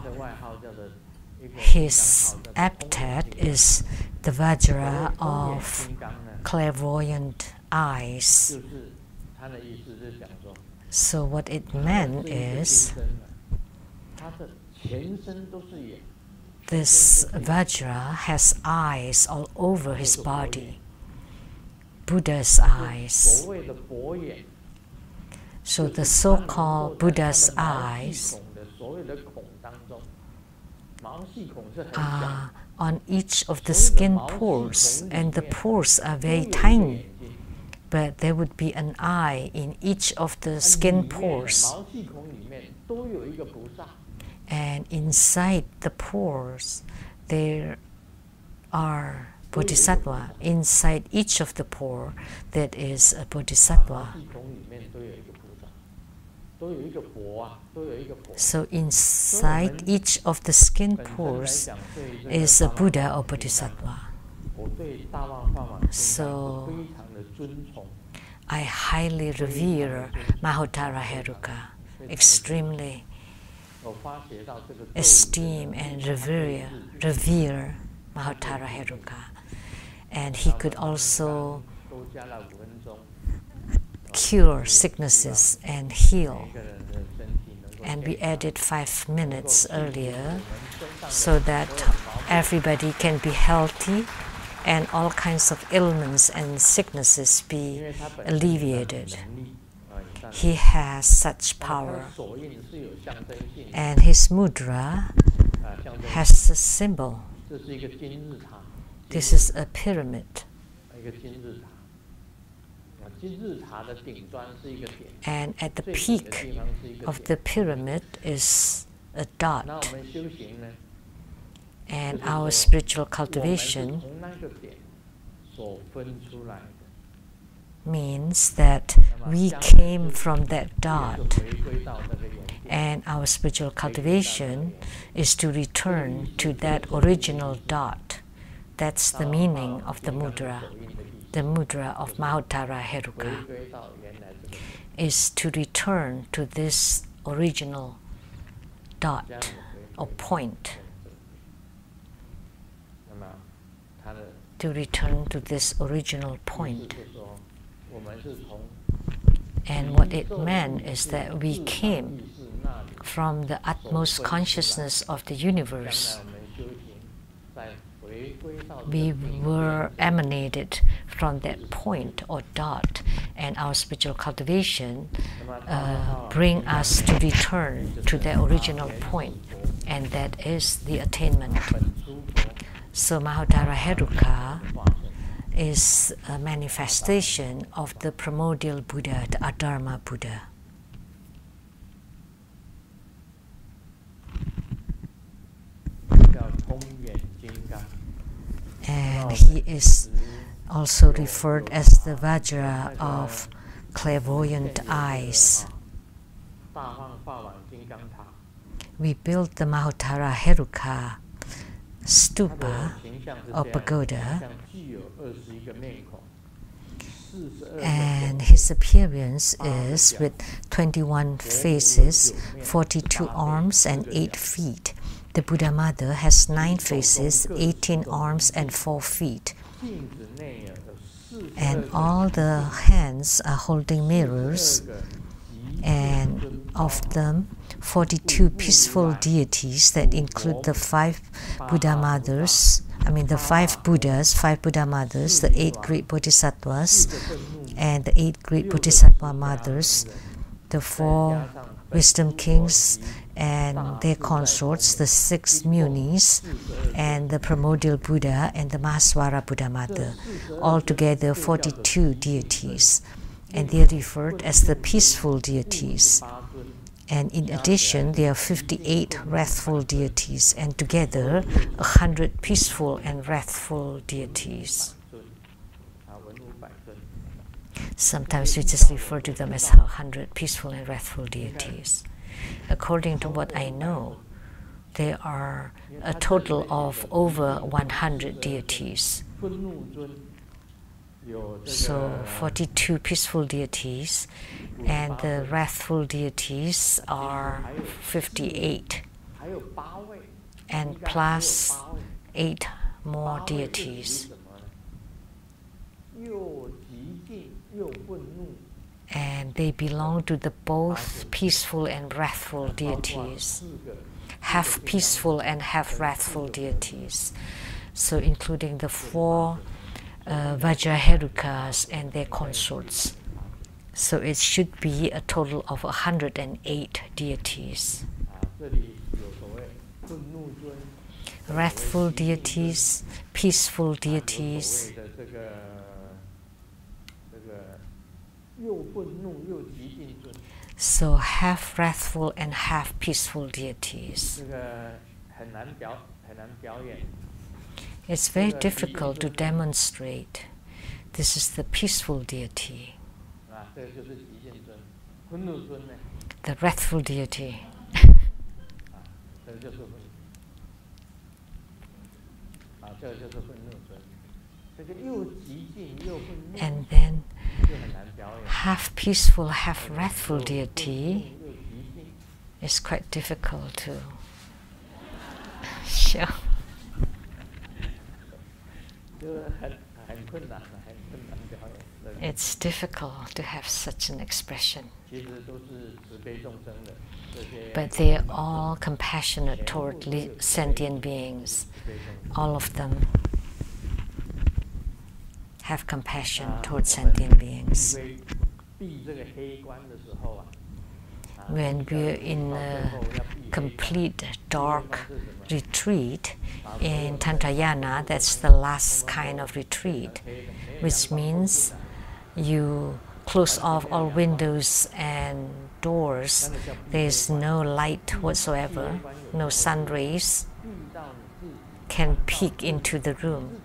his epithet is the Vajra of clairvoyant eyes. So what it meant is, this Vajra has eyes all over his body, Buddha's eyes. So the so-called Buddha's eyes are on each of the skin pores, and the pores are very tiny. But there would be an eye in each of the skin pores. And inside the pores, there are bodhisattva. Inside each of the pore, that is a bodhisattva. So inside each of the skin pores is a Buddha or bodhisattva. So I highly revere Mahottara Heruka, extremely esteem and revere Mahottara Heruka. And he could also cure sicknesses and heal. And we added 5 minutes earlier so that everybody can be healthy and all kinds of ailments and sicknesses be alleviated. He has such power. And his mudra has a symbol. This is a pyramid. And at the peak of the pyramid is a dot. And our spiritual cultivation means that we came from that dot And our spiritual cultivation is to return to that original dot. That's the meaning of the mudra. The mudra of Mahottara Heruka is to return to this original dot or point. To return to this original point. And what it meant is that we came from the utmost consciousness of the universe. We were emanated from that point or dot, and our spiritual cultivation bring us to return to the original point, and that is the attainment. So Mahottara Heruka is a manifestation of the primordial Buddha, the Adharma Buddha. And he is also referred as the Vajra of clairvoyant eyes. We built the Mahottara Heruka stupa or pagoda, and his appearance is with 21 faces, 42 arms, and 8 feet. The Buddha Mother has 9 faces, 18 arms, and 4 feet. And all the hands are holding mirrors, and of them, 42 peaceful deities that include the 5 Buddha Mothers, the 5 Buddhas, 5 Buddha Mothers, the 8 great Bodhisattvas, and the 8 great Bodhisattva Mothers, the 4 Wisdom Kings and their consorts, the 6 Munis, and the primordial Buddha and the Mahaswara Buddha Mother, altogether 42 deities, and they are referred as the peaceful deities. And in addition, there are 58 wrathful deities, and together 100 peaceful and wrathful deities. Sometimes we just refer to them as 100 peaceful and wrathful deities. According to what I know, there are a total of over 100 deities. So 42 peaceful deities, and the wrathful deities are 58, and plus 8 more deities. And they belong to the both peaceful and wrathful deities, half peaceful and half wrathful deities. So including the 4 Vajra Herukas and their consorts. So it should be a total of 108 deities. Wrathful deities, peaceful deities, so half wrathful and half peaceful deities. It's very difficult to demonstrate. This is the peaceful deity. The wrathful deity. And then half peaceful, half wrathful deity is quite difficult to show. It's difficult to have such an expression. But they are all compassionate toward sentient beings. All of them have compassion towards sentient beings. When we're in a complete dark retreat in Tantrayana, that's the last kind of retreat, which means you close off all windows and doors. There's no light whatsoever, no sun rays can peek into the room.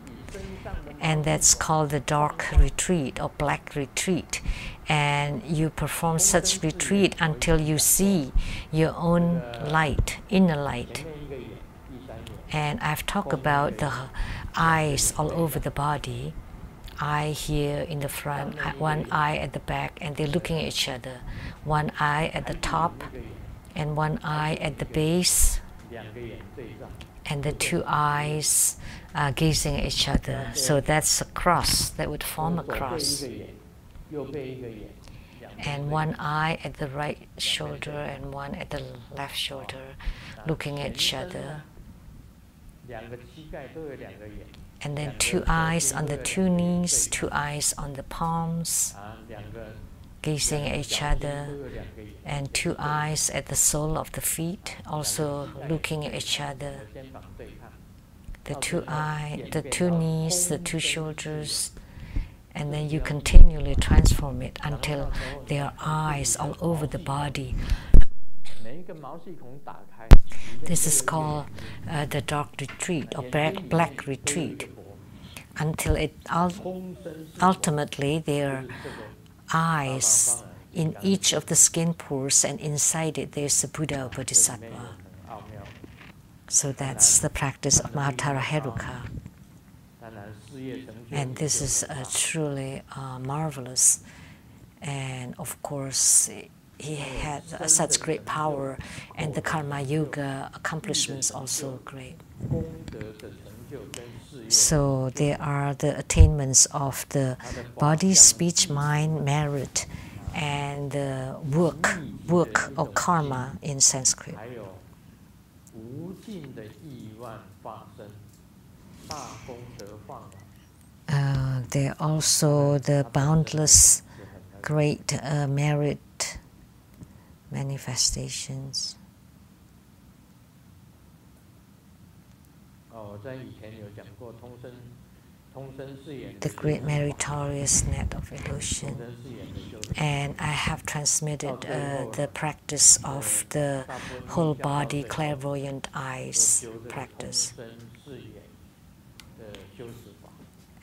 and that's called the dark retreat or black retreat. And you perform such retreat until you see your own light, inner light. And I've talked about the eyes all over the body. Eye here in the front, one eye at the back, and they're looking at each other. One eye at the top, and one eye at the base, and the two eyes are gazing at each other. So that's a cross, that would form a cross. And one eye at the right shoulder and one at the left shoulder, looking at each other. And then two eyes on the two knees, two eyes on the palms, gazing at each other, and two eyes at the sole of the feet, also looking at each other. The two eyes, the two knees, the two shoulders, and then you continually transform it until there are eyes all over the body. This is called the dark retreat or black retreat, until it ultimately there are eyes in each of the skin pores, and inside it there's a Buddha or Bodhisattva. So that's the practice of Mahottara Heruka. And this is truly marvelous. And of course, he had such great power, and the Karma Yoga accomplishments also great. So there are the attainments of the body, speech, mind, merit, and the work or karma in Sanskrit. There are also the boundless great merit manifestations. The great meritorious net of illusion. And I have transmitted the practice of the whole body clairvoyant eyes practice.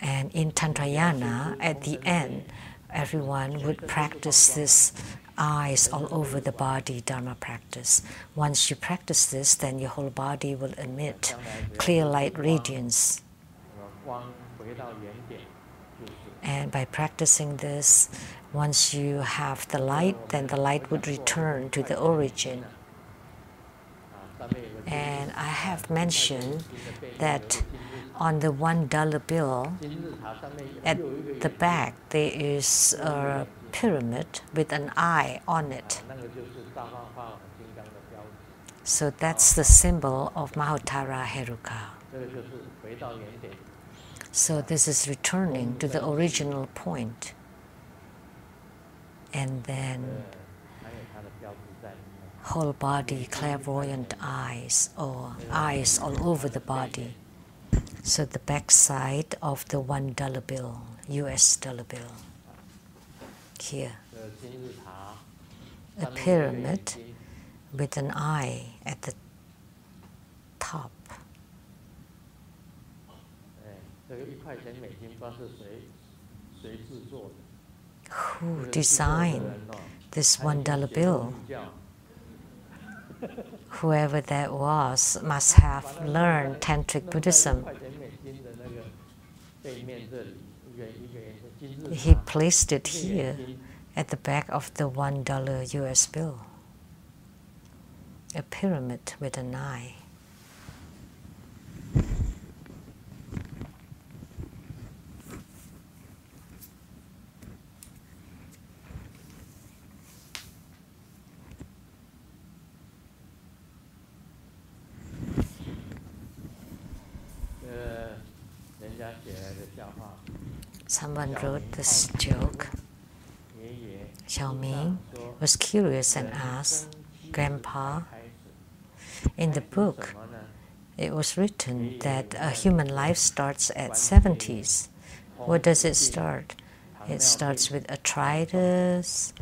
And in Tantrayana, at the end, everyone would practice this eyes all over the body Dharma practice. Once you practice this, then your whole body will emit clear light radiance. And by practicing this, once you have the light, then the light would return to the origin. And I have mentioned that on the $1 bill, at the back, there is a pyramid with an eye on it. So that's the symbol of Mahottara Heruka. So this is returning to the original point. And then whole body clairvoyant eyes, or eyes all over the body. So the back side of the $1 bill, US dollar bill. Here, a pyramid with an eye at the top. Who designed this $1 bill? Whoever that was must have learned Tantric Buddhism. He placed it here at the back of the $1 US bill. A pyramid with an eye. Someone wrote this joke. Xiaoming was curious and asked, "Grandpa, in the book, it was written that a human life starts at 70s. Where does it start? It starts with arthritis,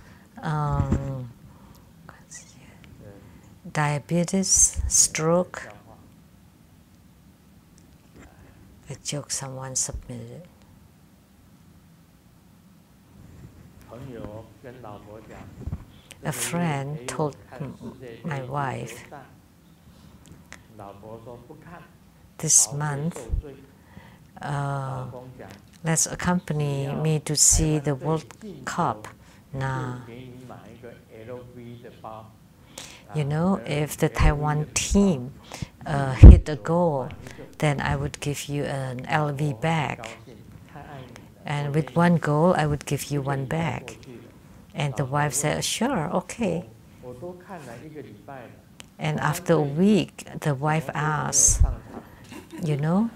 diabetes, stroke." A joke someone submitted. A friend told my wife, this month, let's accompany me to see the World Cup now. You know, if the Taiwan team hit a goal, then I would give you an LV bag. And with one goal, I would give you one bag. And the wife said, sure, okay. And after a week, the wife asked, you know,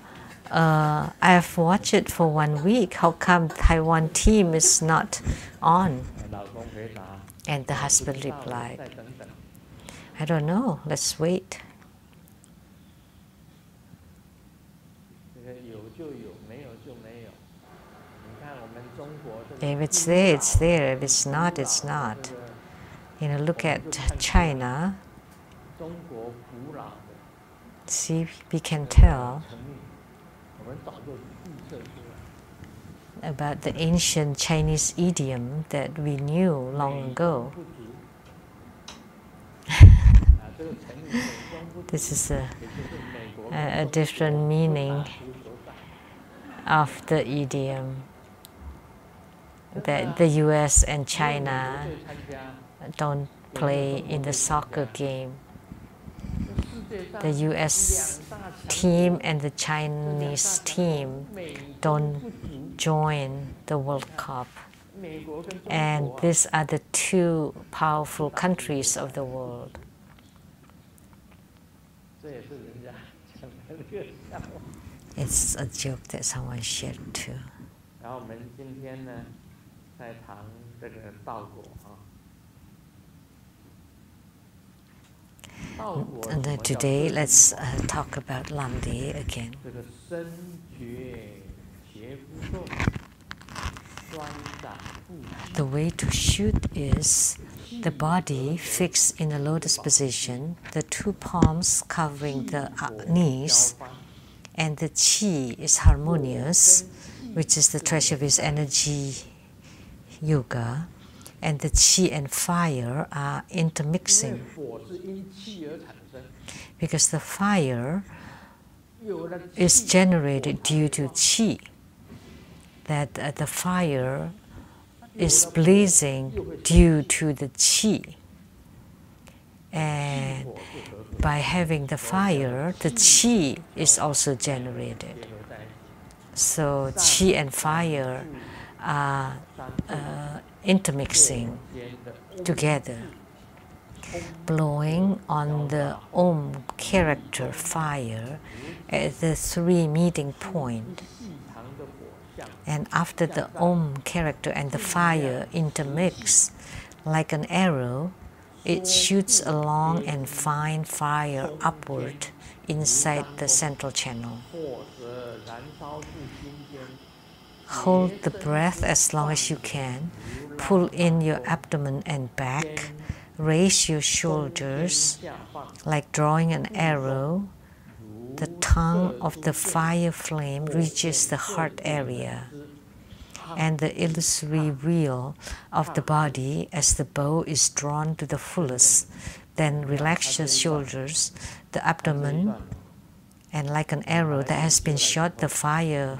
I've watched it for 1 week. How come Taiwan team is not on? And the husband replied, I don't know, let's wait. If it's there, it's there. If it's not, it's not. You know, look at China. See, we can tell about the ancient Chinese idiom that we knew long ago. This is a different meaning of the idiom that the US and China don't play in the soccer game. The US team and the Chinese team don't join the World Cup. And these are the two powerful countries of the world. It's a joke that someone shared too. And then today, let's talk about Lamdre again. The way to shoot is the body fixed in a lotus position, the two palms covering the knees, and the chi is harmonious, which is the treasure of his energy yoga, and the chi and fire are intermixing. Because the fire is generated due to chi, that the fire is blazing due to the chi. And by having the fire, the chi is also generated. So chi and fire are intermixing together, blowing on the Om character fire at the three meeting point. And after the Om character and the fire intermix, like an arrow, it shoots a long and fine fire upward inside the central channel. Hold the breath as long as you can. Pull in your abdomen and back. Raise your shoulders like drawing an arrow. The tongue of the fire flame reaches the heart area and the illusory wheel of the body as the bow is drawn to the fullest. Then relax your shoulders, the abdomen, and like an arrow that has been shot, the fire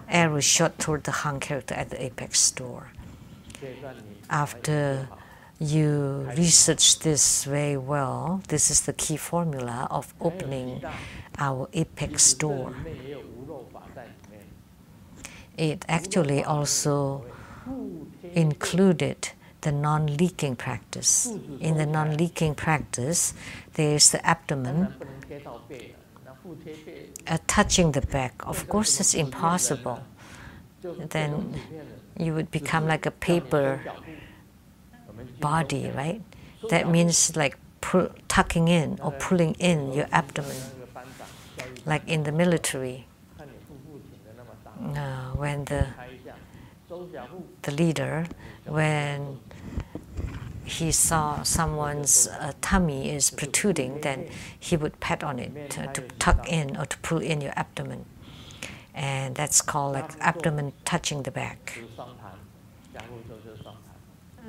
arrow shot toward the hung character at the apex door. After you research this very well, this is the key formula of opening our apex door. It actually also included the non-leaking practice. In the non-leaking practice, there is the abdomen touching the back. Of course, it's impossible. Then you would become like a paper body, right? That means like tucking in or pulling in your abdomen, like in the military. When the leader, when he saw someone's tummy is protruding, then he would pat on it to tuck in or to pull in your abdomen. And that's called like abdomen touching the back.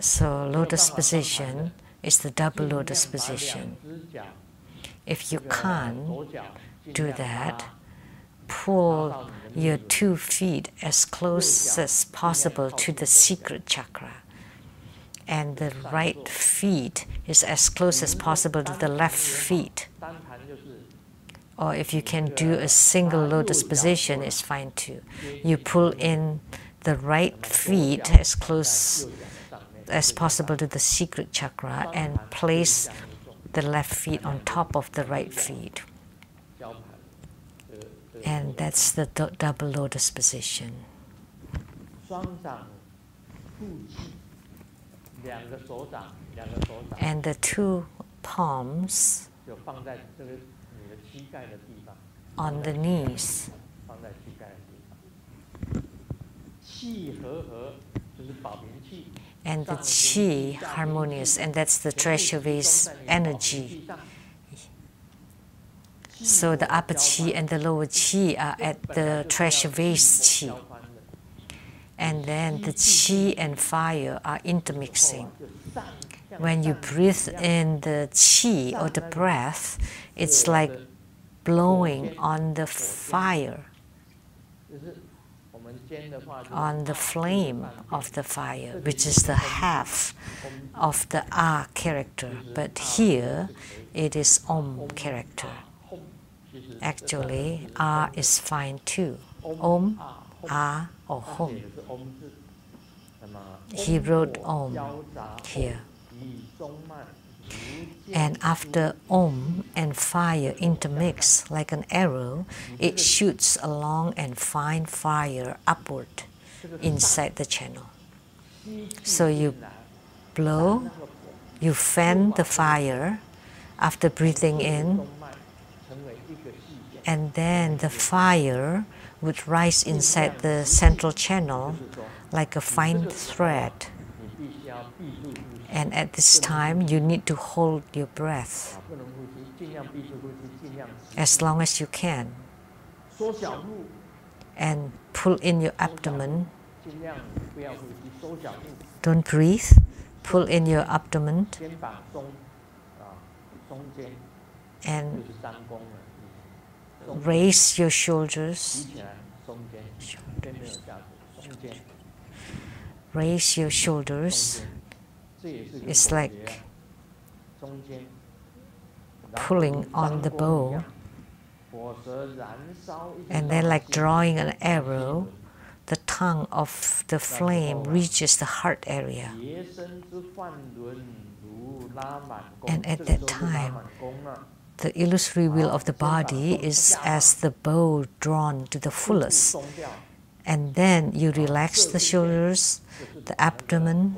So lotus position is the double lotus position. If you can't do that, pull your 2 feet as close as possible to the secret chakra. And the right feet is as close as possible to the left feet. Or if you can do a single lotus position, it's fine too. You pull in the right feet as close as possible to the secret chakra and place the left feet on top of the right feet. And that's the double lotus position. And the 2 palms on the knees. And the qi harmonious, and that's the treasure vase energy. So the upper qi and the lower qi are at the treasure vase qi. And then the qi and fire are intermixing. When you breathe in the qi or the breath, it's like blowing on the fire, on the flame of the fire, which is the half of the A character. But here it is Om character. Actually, A is fine too. Om, A, or Hom. He wrote Om here. And after Om and fire intermix like an arrow, it shoots along and finds fire upward inside the channel. So you blow, you fan the fire after breathing in, and then the fire would rise inside the central channel like a fine thread. And at this time, you need to hold your breath as long as you can. And pull in your abdomen. Don't breathe. Pull in your abdomen. And raise your shoulders. Raise your shoulders. It's like pulling on the bow, and then like drawing an arrow, the tongue of the flame reaches the heart area. And at that time, the illusory will of the body is as the bow drawn to the fullest. And then you relax the shoulders, the abdomen,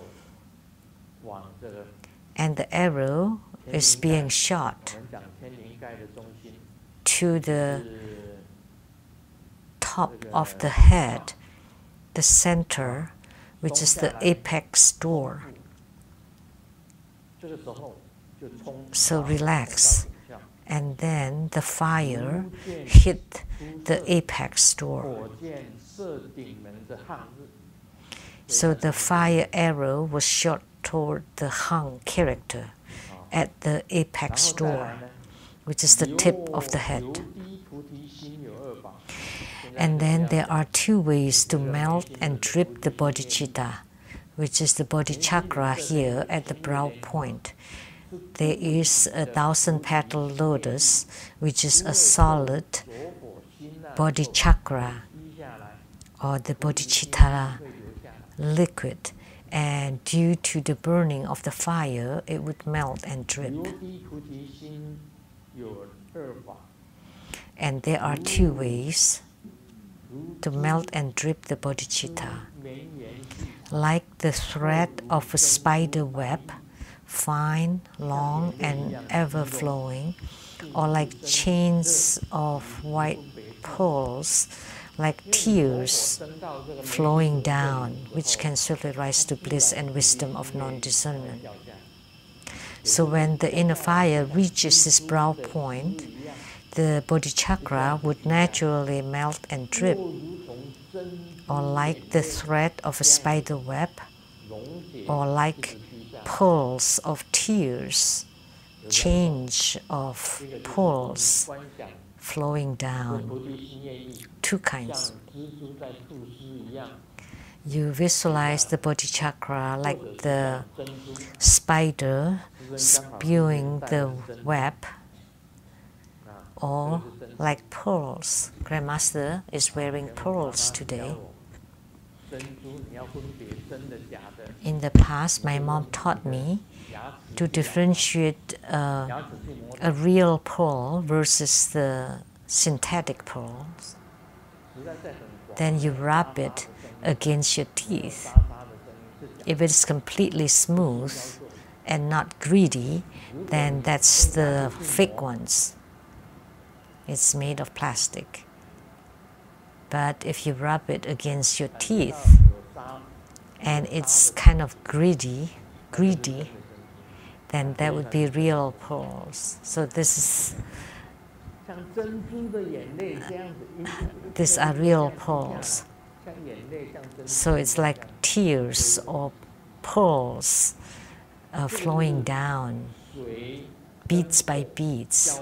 and the arrow is being shot to the top of the head, the center, which is the apex door. So relax, and then the fire hit the apex door. So the fire arrow was shot toward the hung character at the apex door, which is the tip of the head. And then there are 2 ways to melt and drip the bodhicitta, which is the body chakra here at the brow point. There is a 1,000-petal lotus, which is a solid body chakra, or the bodhicitta liquid. And due to the burning of the fire, it would melt and drip. And there are 2 ways to melt and drip the bodhicitta. Like the thread of a spider web, fine, long, and ever-flowing, or like chains of white pearls, like tears flowing down, which can surely rise to bliss and wisdom of non-discernment. So when the inner fire reaches this brow point, the bodhichakra would naturally melt and drip, or like the thread of a spider web, or like pools of tears, change of pools flowing down. Two kinds. You visualize the Bodhi chakra like the spider spewing the web, or like pearls. Grandmaster is wearing pearls today. In the past, my mom taught me to differentiate a real pearl versus the synthetic pearls. Then you rub it against your teeth. If it's completely smooth and not greedy, then that's the fake ones. It's made of plastic. But if you rub it against your teeth and it's kind of greedy, then that would be real pearls. So these are real pearls. So it's like tears or pearls flowing down, beads by beads.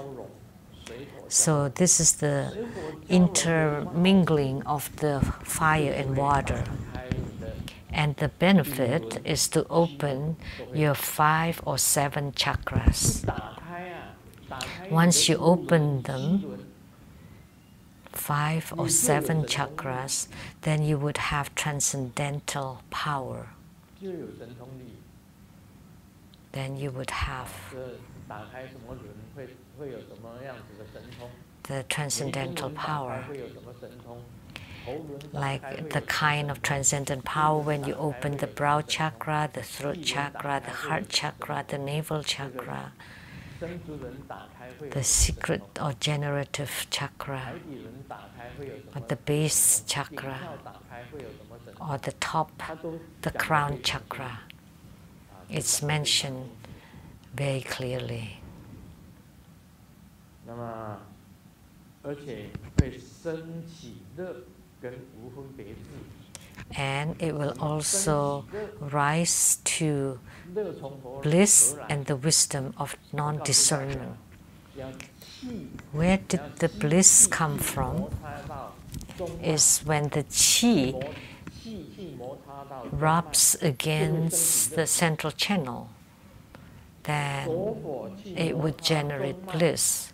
So this is the intermingling of the fire and water. And the benefit is to open your 5 or 7 chakras. Once you open them, 5 or 7 chakras, then you would have transcendental power. Then you would have the transcendental power, like the kind of transcendent power when you open the brow chakra, the throat chakra, the heart chakra, the navel chakra, the secret or generative chakra, or the base chakra, or the top, the crown chakra. It's mentioned very clearly. And it will also rise to bliss and the wisdom of non-discernment. Where did the bliss come from? Is when the qi rubs against the central channel, then it would generate bliss.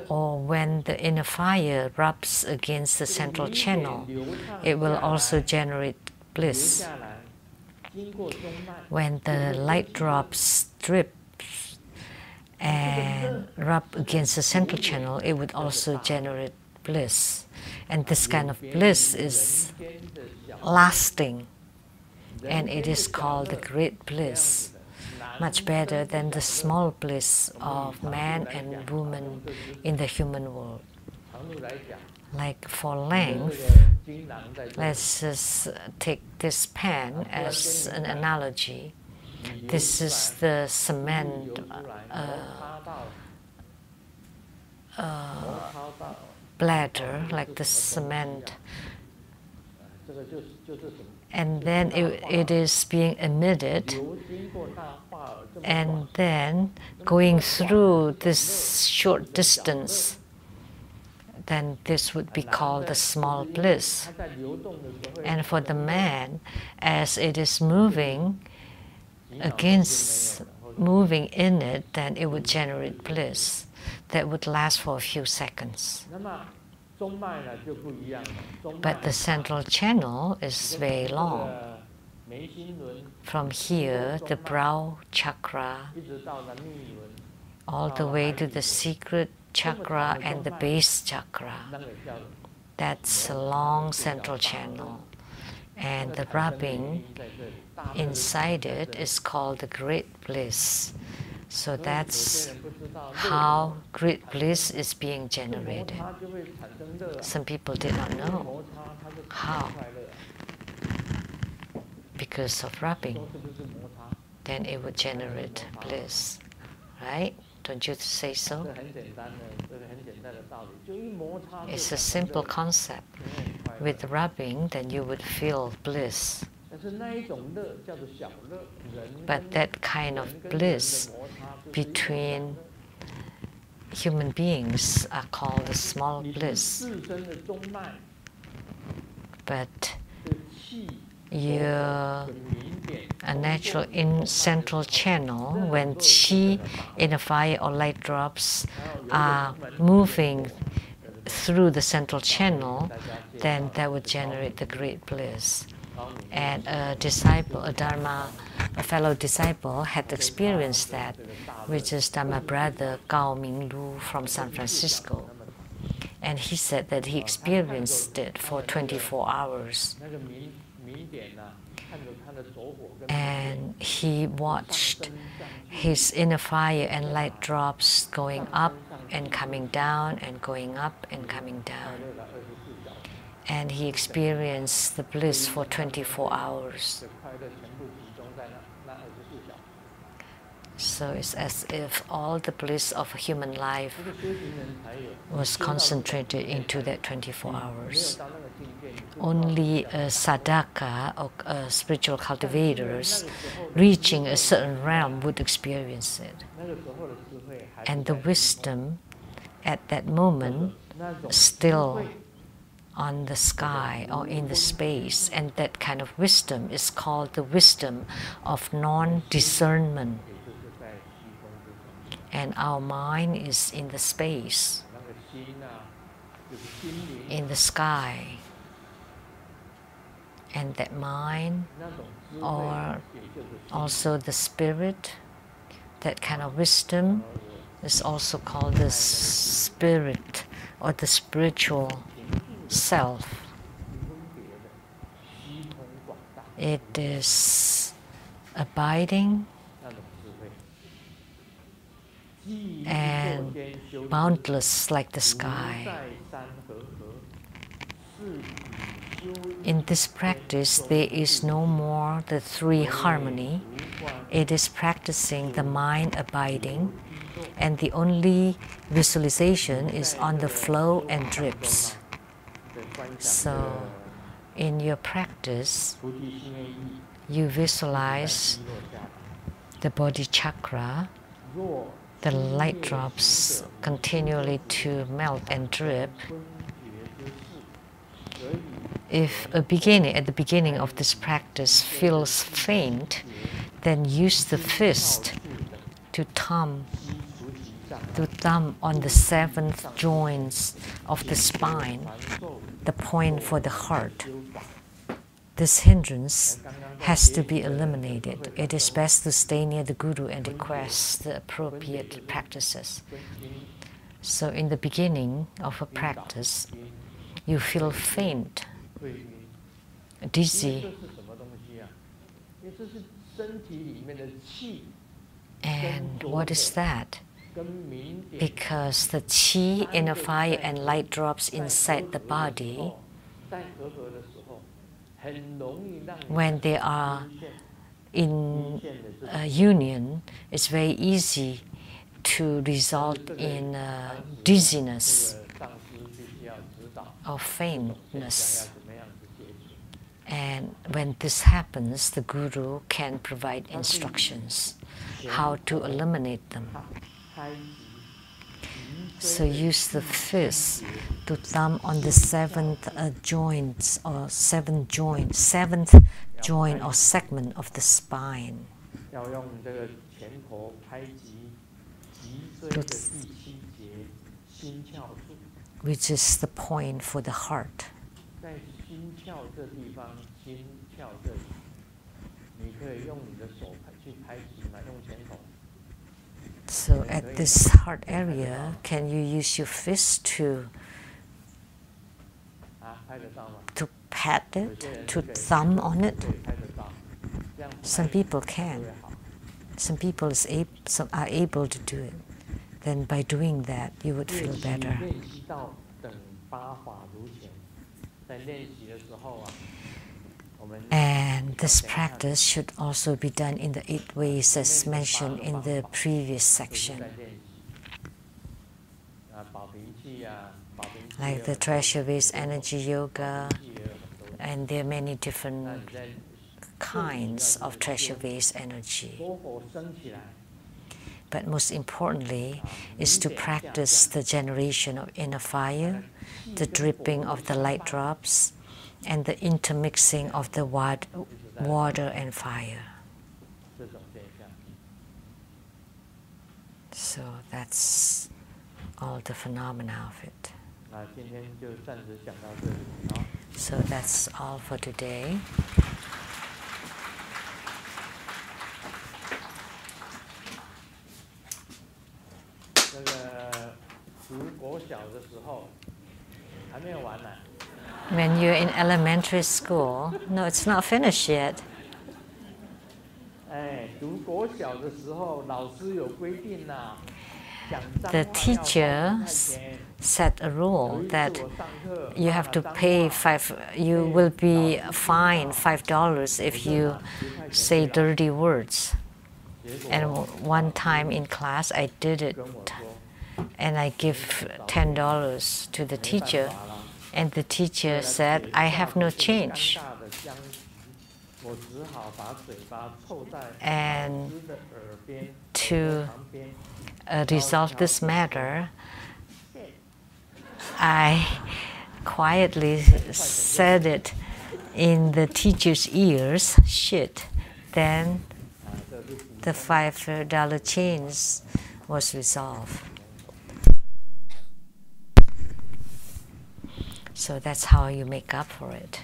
Or when the inner fire rubs against the central channel, it will also generate bliss. When the light drops drip and rub against the central channel, it would also generate bliss. And this kind of bliss is lasting, and it is called the great bliss. Much better than the small bliss of man and woman in the human world. Like for length, let's just take this pen as an analogy. This is the cement bladder, like the cement, and then it is being emitted, and then going through this short distance, then this would be called the small bliss. And for the man, as it is moving in it, then it would generate bliss that would last for a few seconds. But the central channel is very long. From here, the brow chakra, all the way to the secret chakra and the base chakra. That's a long central channel. And the rubbing inside it is called the great bliss. So that's how great bliss is being generated. Some people did not know how. Because of rubbing, then it would generate bliss, right? Don't you say so? It's a simple concept. With rubbing, then you would feel bliss. But that kind of bliss between human beings are called the small bliss. But your a natural in central channel, when qi in a fire or light drops are moving through the central channel, then that would generate the great bliss. And a disciple, a fellow disciple had experienced that, which is my brother Gao Minglu from San Francisco. And he said that he experienced it for 24 hours. And he watched his inner fire and light drops going up and coming down and going up and coming down. And he experienced the bliss for 24 hours. So it's as if all the bliss of human life was concentrated into that 24 hours. Only a sadhaka or spiritual cultivators reaching a certain realm would experience it. And the wisdom at that moment still on the sky or in the space, and that kind of wisdom is called the wisdom of non-discernment. And our mind is in the space, in the sky. And that mind, or also the spirit, that kind of wisdom is also called the spirit or the spiritual self. It is abiding and boundless like the sky. In this practice, there is no more the three harmony. It is practicing the mind abiding, and the only visualization is on the flow and drips. So, in your practice, you visualize the body chakra, the light drops continually to melt and drip. If at the beginning of this practice feels faint, then use the fist to thumb on the 7th joints of the spine, the point for the heart. This hindrance has to be eliminated. It is best to stay near the Guru and request the appropriate practices. So in the beginning of a practice, you feel faint, dizzy, and what is that? Because the qi, inner fire, and light drops inside the body, when they are in union, it's very easy to result in dizziness or faintness. And when this happens, the Guru can provide instructions how to eliminate them. So use the fist to thumb on the 7th joints or 7th joint or segment of the spine. Which is the point for the heart. So at this heart area, can you use your fist to pat it, to thumb on it? Some people can. Some people are able to do it. Then by doing that, you would feel better. And this practice should also be done in the 8 ways as mentioned in the previous section. Like the treasure waste energy yoga, and there are many different kinds of treasure-based energy. But most importantly is to practice the generation of inner fire, the dripping of the light drops, and the intermixing of the water and fire. So that's all the phenomena of it. So that's all for today. When you're in elementary school, no, it's not finished yet. The teacher set a rule that you have to pay you will be fined $5 if you say dirty words. And one time in class I did it, and I give $10 to the teacher, and the teacher said, I have no change. And to resolve this matter, I quietly said it in the teacher's ears, shit. Then the $5 change was resolved. So that's how you make up for it.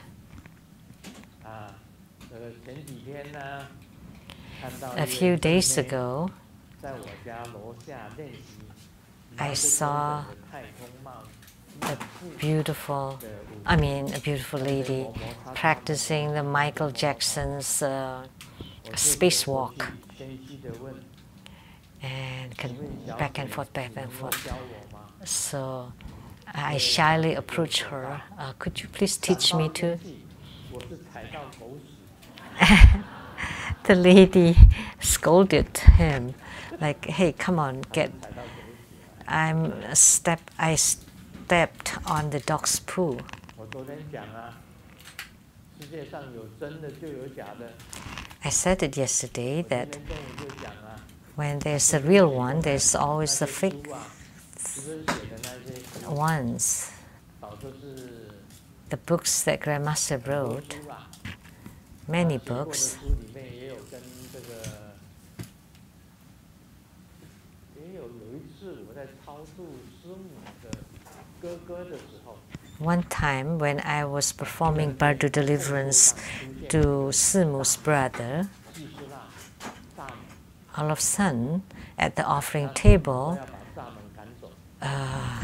A few days ago, I saw a beautiful lady practicing the Michael Jackson's spacewalk, and back and forth, back and forth. So I shyly approached her. Could you please teach me to? The lady scolded him, like, "Hey, come on, get." I stepped on the dog's poo. I said it yesterday that when there's a real one, there's always a fake ones. The books that Grandmaster wrote, many books, one time when I was performing Bardo deliverance to Simu's brother, all of a sudden at the offering table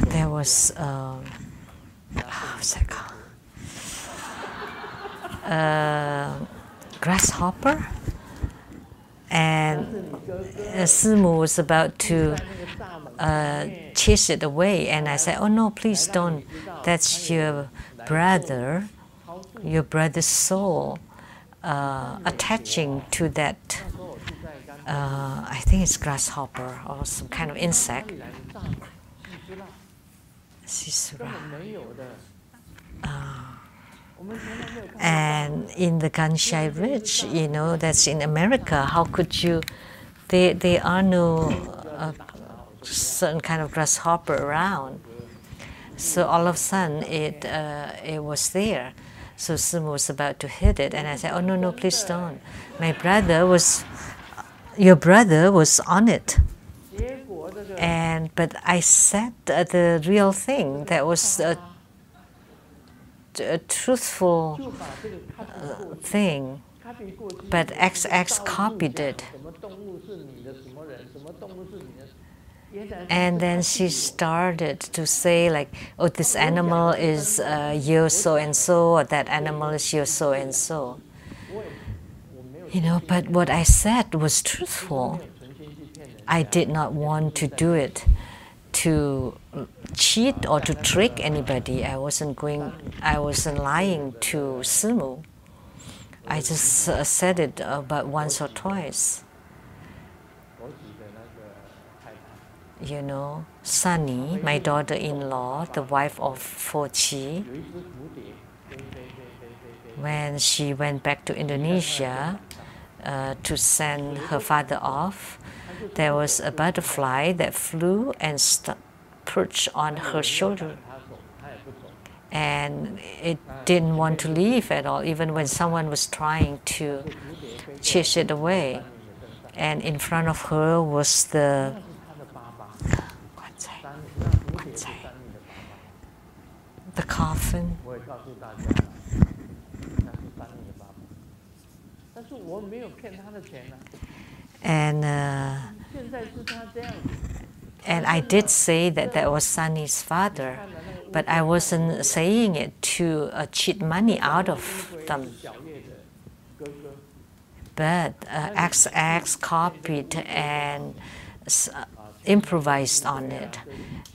there was what's that called? Grasshopper, and Simu was about to chase it away, and I said, "Oh no, please don't. That's your brother's soul attaching to that. I think it's grasshopper or some kind of insect." And in the Ganshai Ridge, that's in America. How could you? There are no certain kind of grasshopper around. So all of a sudden, it was there. So Simu was about to hit it, and I said, "Oh no, please don't. Your brother was on it." But I said the real thing. That was a truthful thing, but XX copied it. And then she started to say, like, "Oh, this animal is your so and so, or that animal is your so and so." But what I said was truthful. I did not want to do it to cheat or to trick anybody. I wasn't lying to Simu. I just said it about once or twice. Sunny, my daughter-in-law, the wife of Fochi, when she went back to Indonesia to send her father off, there was a butterfly that flew and perched on her shoulder. And it didn't want to leave at all, even when someone was trying to chase it away. And in front of her was the coffin. And I did say that that was Sunny's father, but I wasn't saying it to cheat money out of them. But XX copied and improvised on it,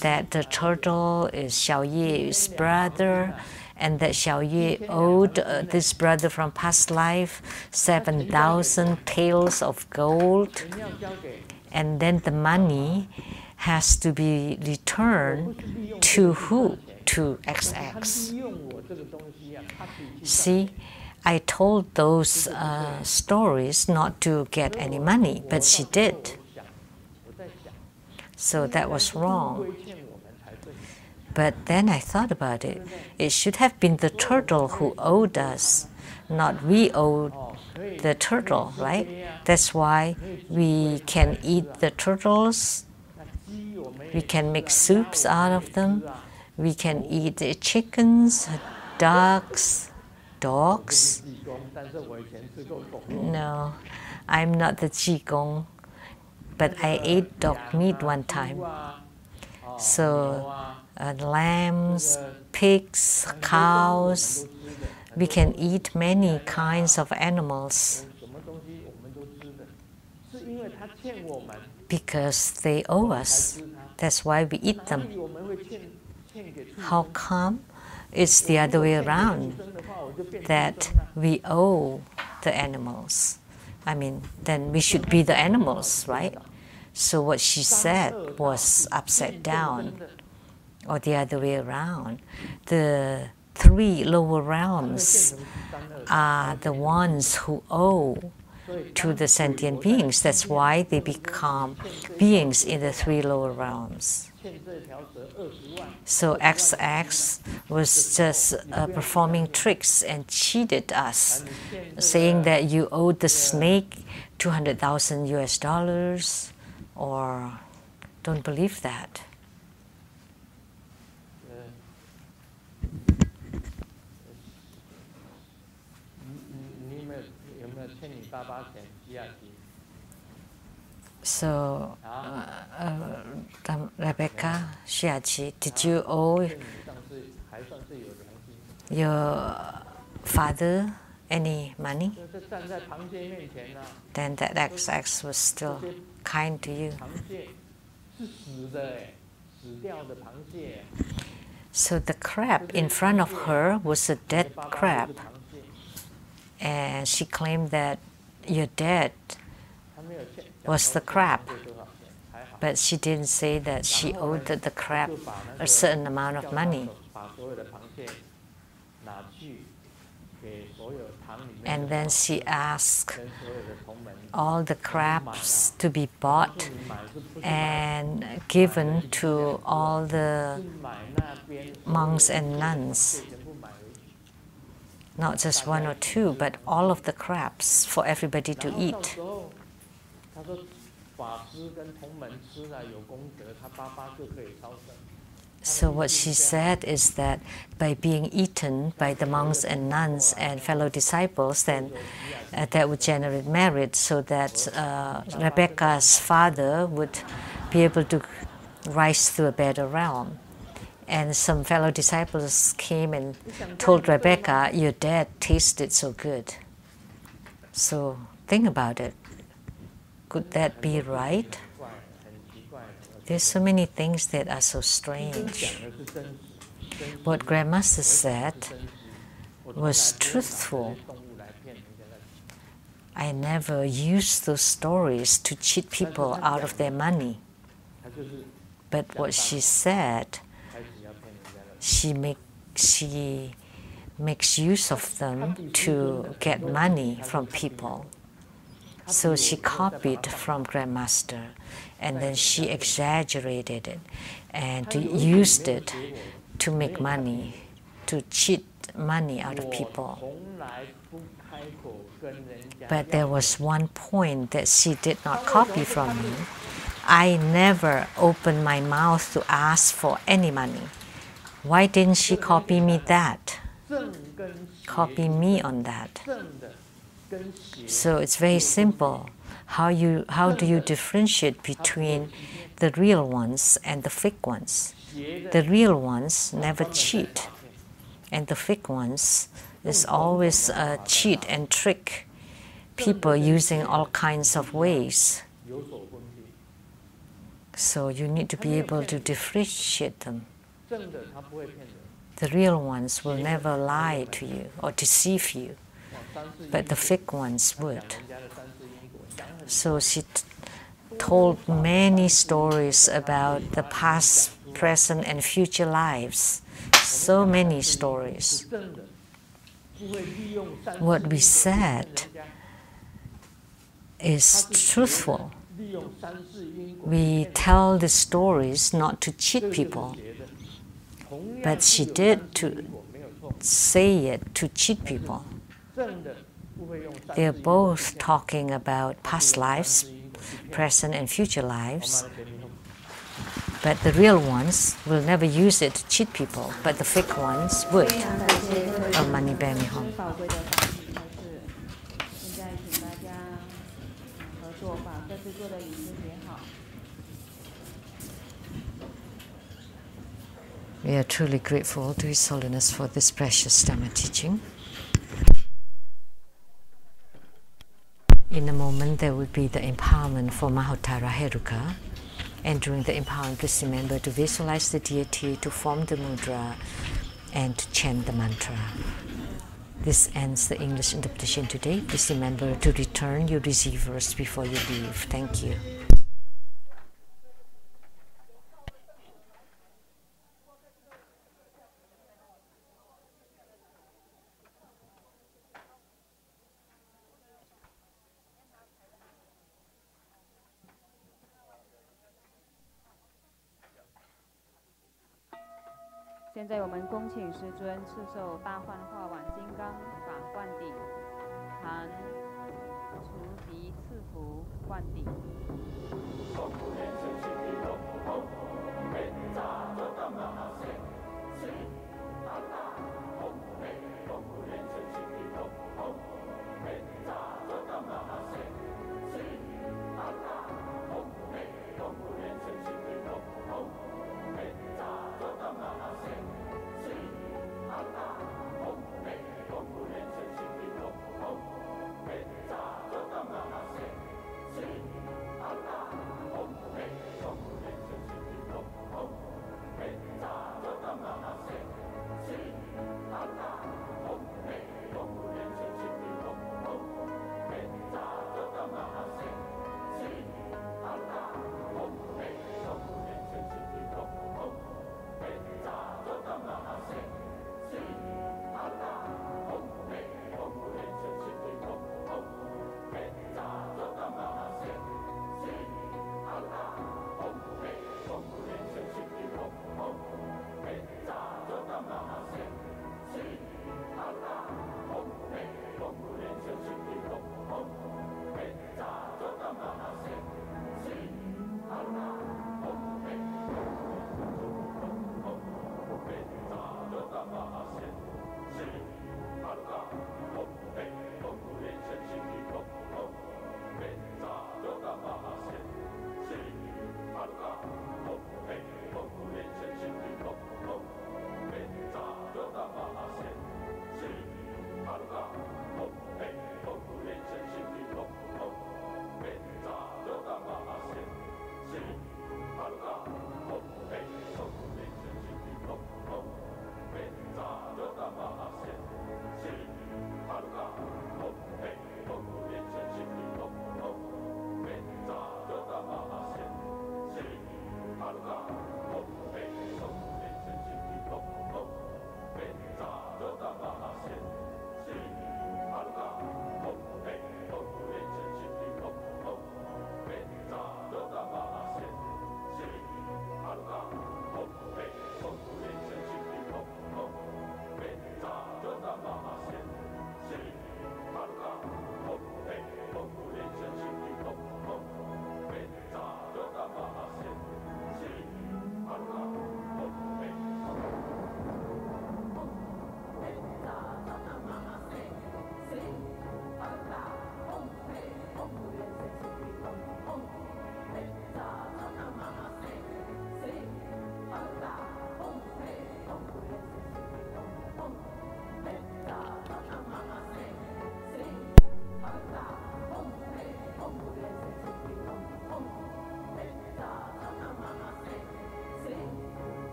that the turtle is Xiaoye's brother, and that Xiaoye owed this brother from past life 7,000 taels of gold, and then the money has to be returned to who? To XX. See, I told those stories not to get any money, but she did. So that was wrong. But then I thought about it. It should have been the turtle who owed us, not we owed the turtle, right? That's why we can eat the turtles. We can make soups out of them. We can eat the chickens, ducks, dogs. No, I'm not the Qigong, but I ate dog meat one time. So lambs, pigs, cows, we can eat many kinds of animals because they owe us. That's why we eat them. How come? It's the other way around, that we owe the animals. I mean, then we should be the animals, right? So what she said was upside down, or the other way around. The three lower realms are the ones who owe to the sentient beings. That's why they become beings in the three lower realms. So XX was just performing tricks and cheated us, saying that you owed the snake $200,000 or don't believe that. So, Rebecca, Shiachi, did you owe your father any money? Then that XX was still kind to you. So the crab in front of her was a dead crab. And she claimed that your dad was the crab. But she didn't say that she owed the crab a certain amount of money. And then she asked all the crabs to be bought and given to all the monks and nuns. Not just one or two, but all of the crabs for everybody to eat. So what she said is that by being eaten by the monks and nuns and fellow disciples, then that would generate merit, so that Rebecca's father would be able to rise to a better realm. And some fellow disciples came and told Rebecca, your dad tasted so good. So think about it. Could that be right? There's so many things that are so strange. What Grandmaster said was truthful. I never used those stories to cheat people out of their money. But what she said, she makes use of them to get money from people. So she copied from Grandmaster, and then she exaggerated it and used it to make money, to cheat money out of people. But there was one point that she did not copy from me. I never opened my mouth to ask for any money. Why didn't she copy me that? Copy me on that. So it's very simple. How do you differentiate between the real ones and the fake ones? The real ones never cheat, and the fake ones is always cheat and trick people using all kinds of ways. So you need to be able to differentiate them. The real ones will never lie to you or deceive you, but the fake ones would. So she told many stories about the past, present, and future lives. So many stories. What we said is truthful. We tell the stories not to cheat people, but she did to say it to cheat people. They're both talking about past lives, present and future lives, but the real ones will never use it to cheat people, but the fake ones would. Money bear me home. We are truly grateful to His Holiness for this precious Dhamma teaching. In a moment, there will be the empowerment for Mahottara Heruka. And during the empowerment, please remember to visualize the deity, to form the mudra, and to chant the mantra. This ends the English interpretation today. Please remember to return your receivers before you leave. Thank you.现在我们恭请师尊赐授大幻化碗金刚法灌顶，含除敌赐福灌顶。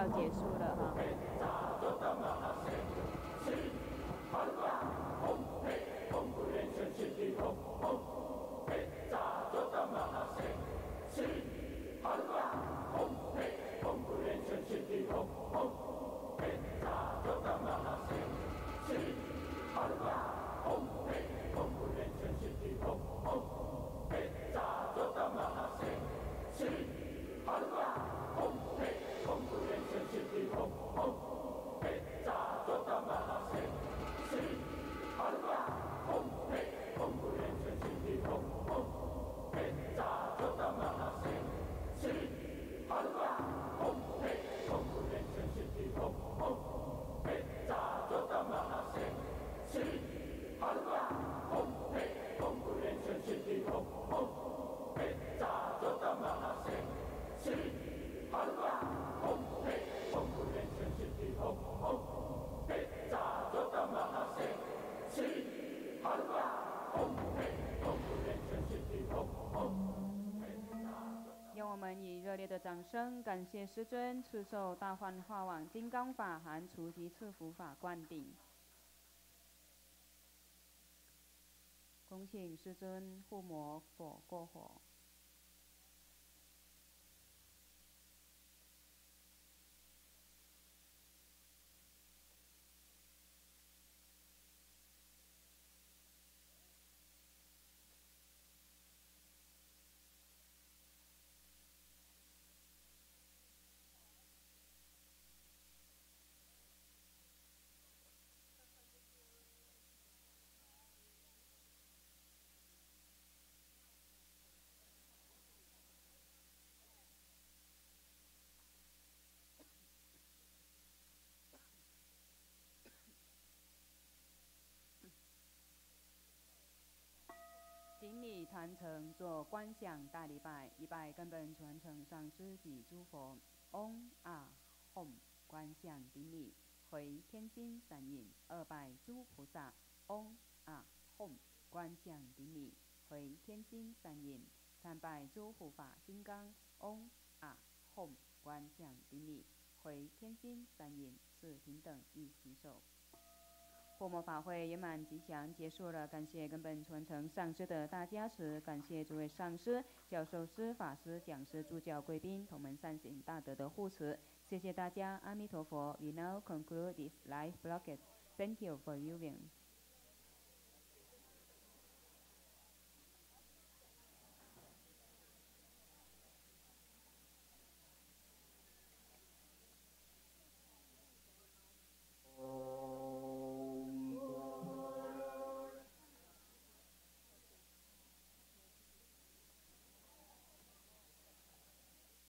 要结束了哈。让我们以热烈的掌声感谢师尊赐授大幻化网金刚法含除疾赐福法灌顶。恭请师尊护摩佛过火。顶礼坛城做观想大礼拜，一拜根本传承上师及诸佛。嗡啊吽，观想顶礼，回天心三印。二拜诸菩萨。嗡啊吽，观想顶礼，回天心三印。三拜诸护法金刚。嗡啊吽，观想顶礼，回天心三印。四平等一洗手。护摩法会圆满吉祥结束了，感谢根本传承上师的大加持，感谢诸位上师、教授师、法师、讲师、助教、贵宾、同门善行大德的护持，谢谢大家，阿弥陀佛。We now conclude this live broadcast. Thank you for viewing.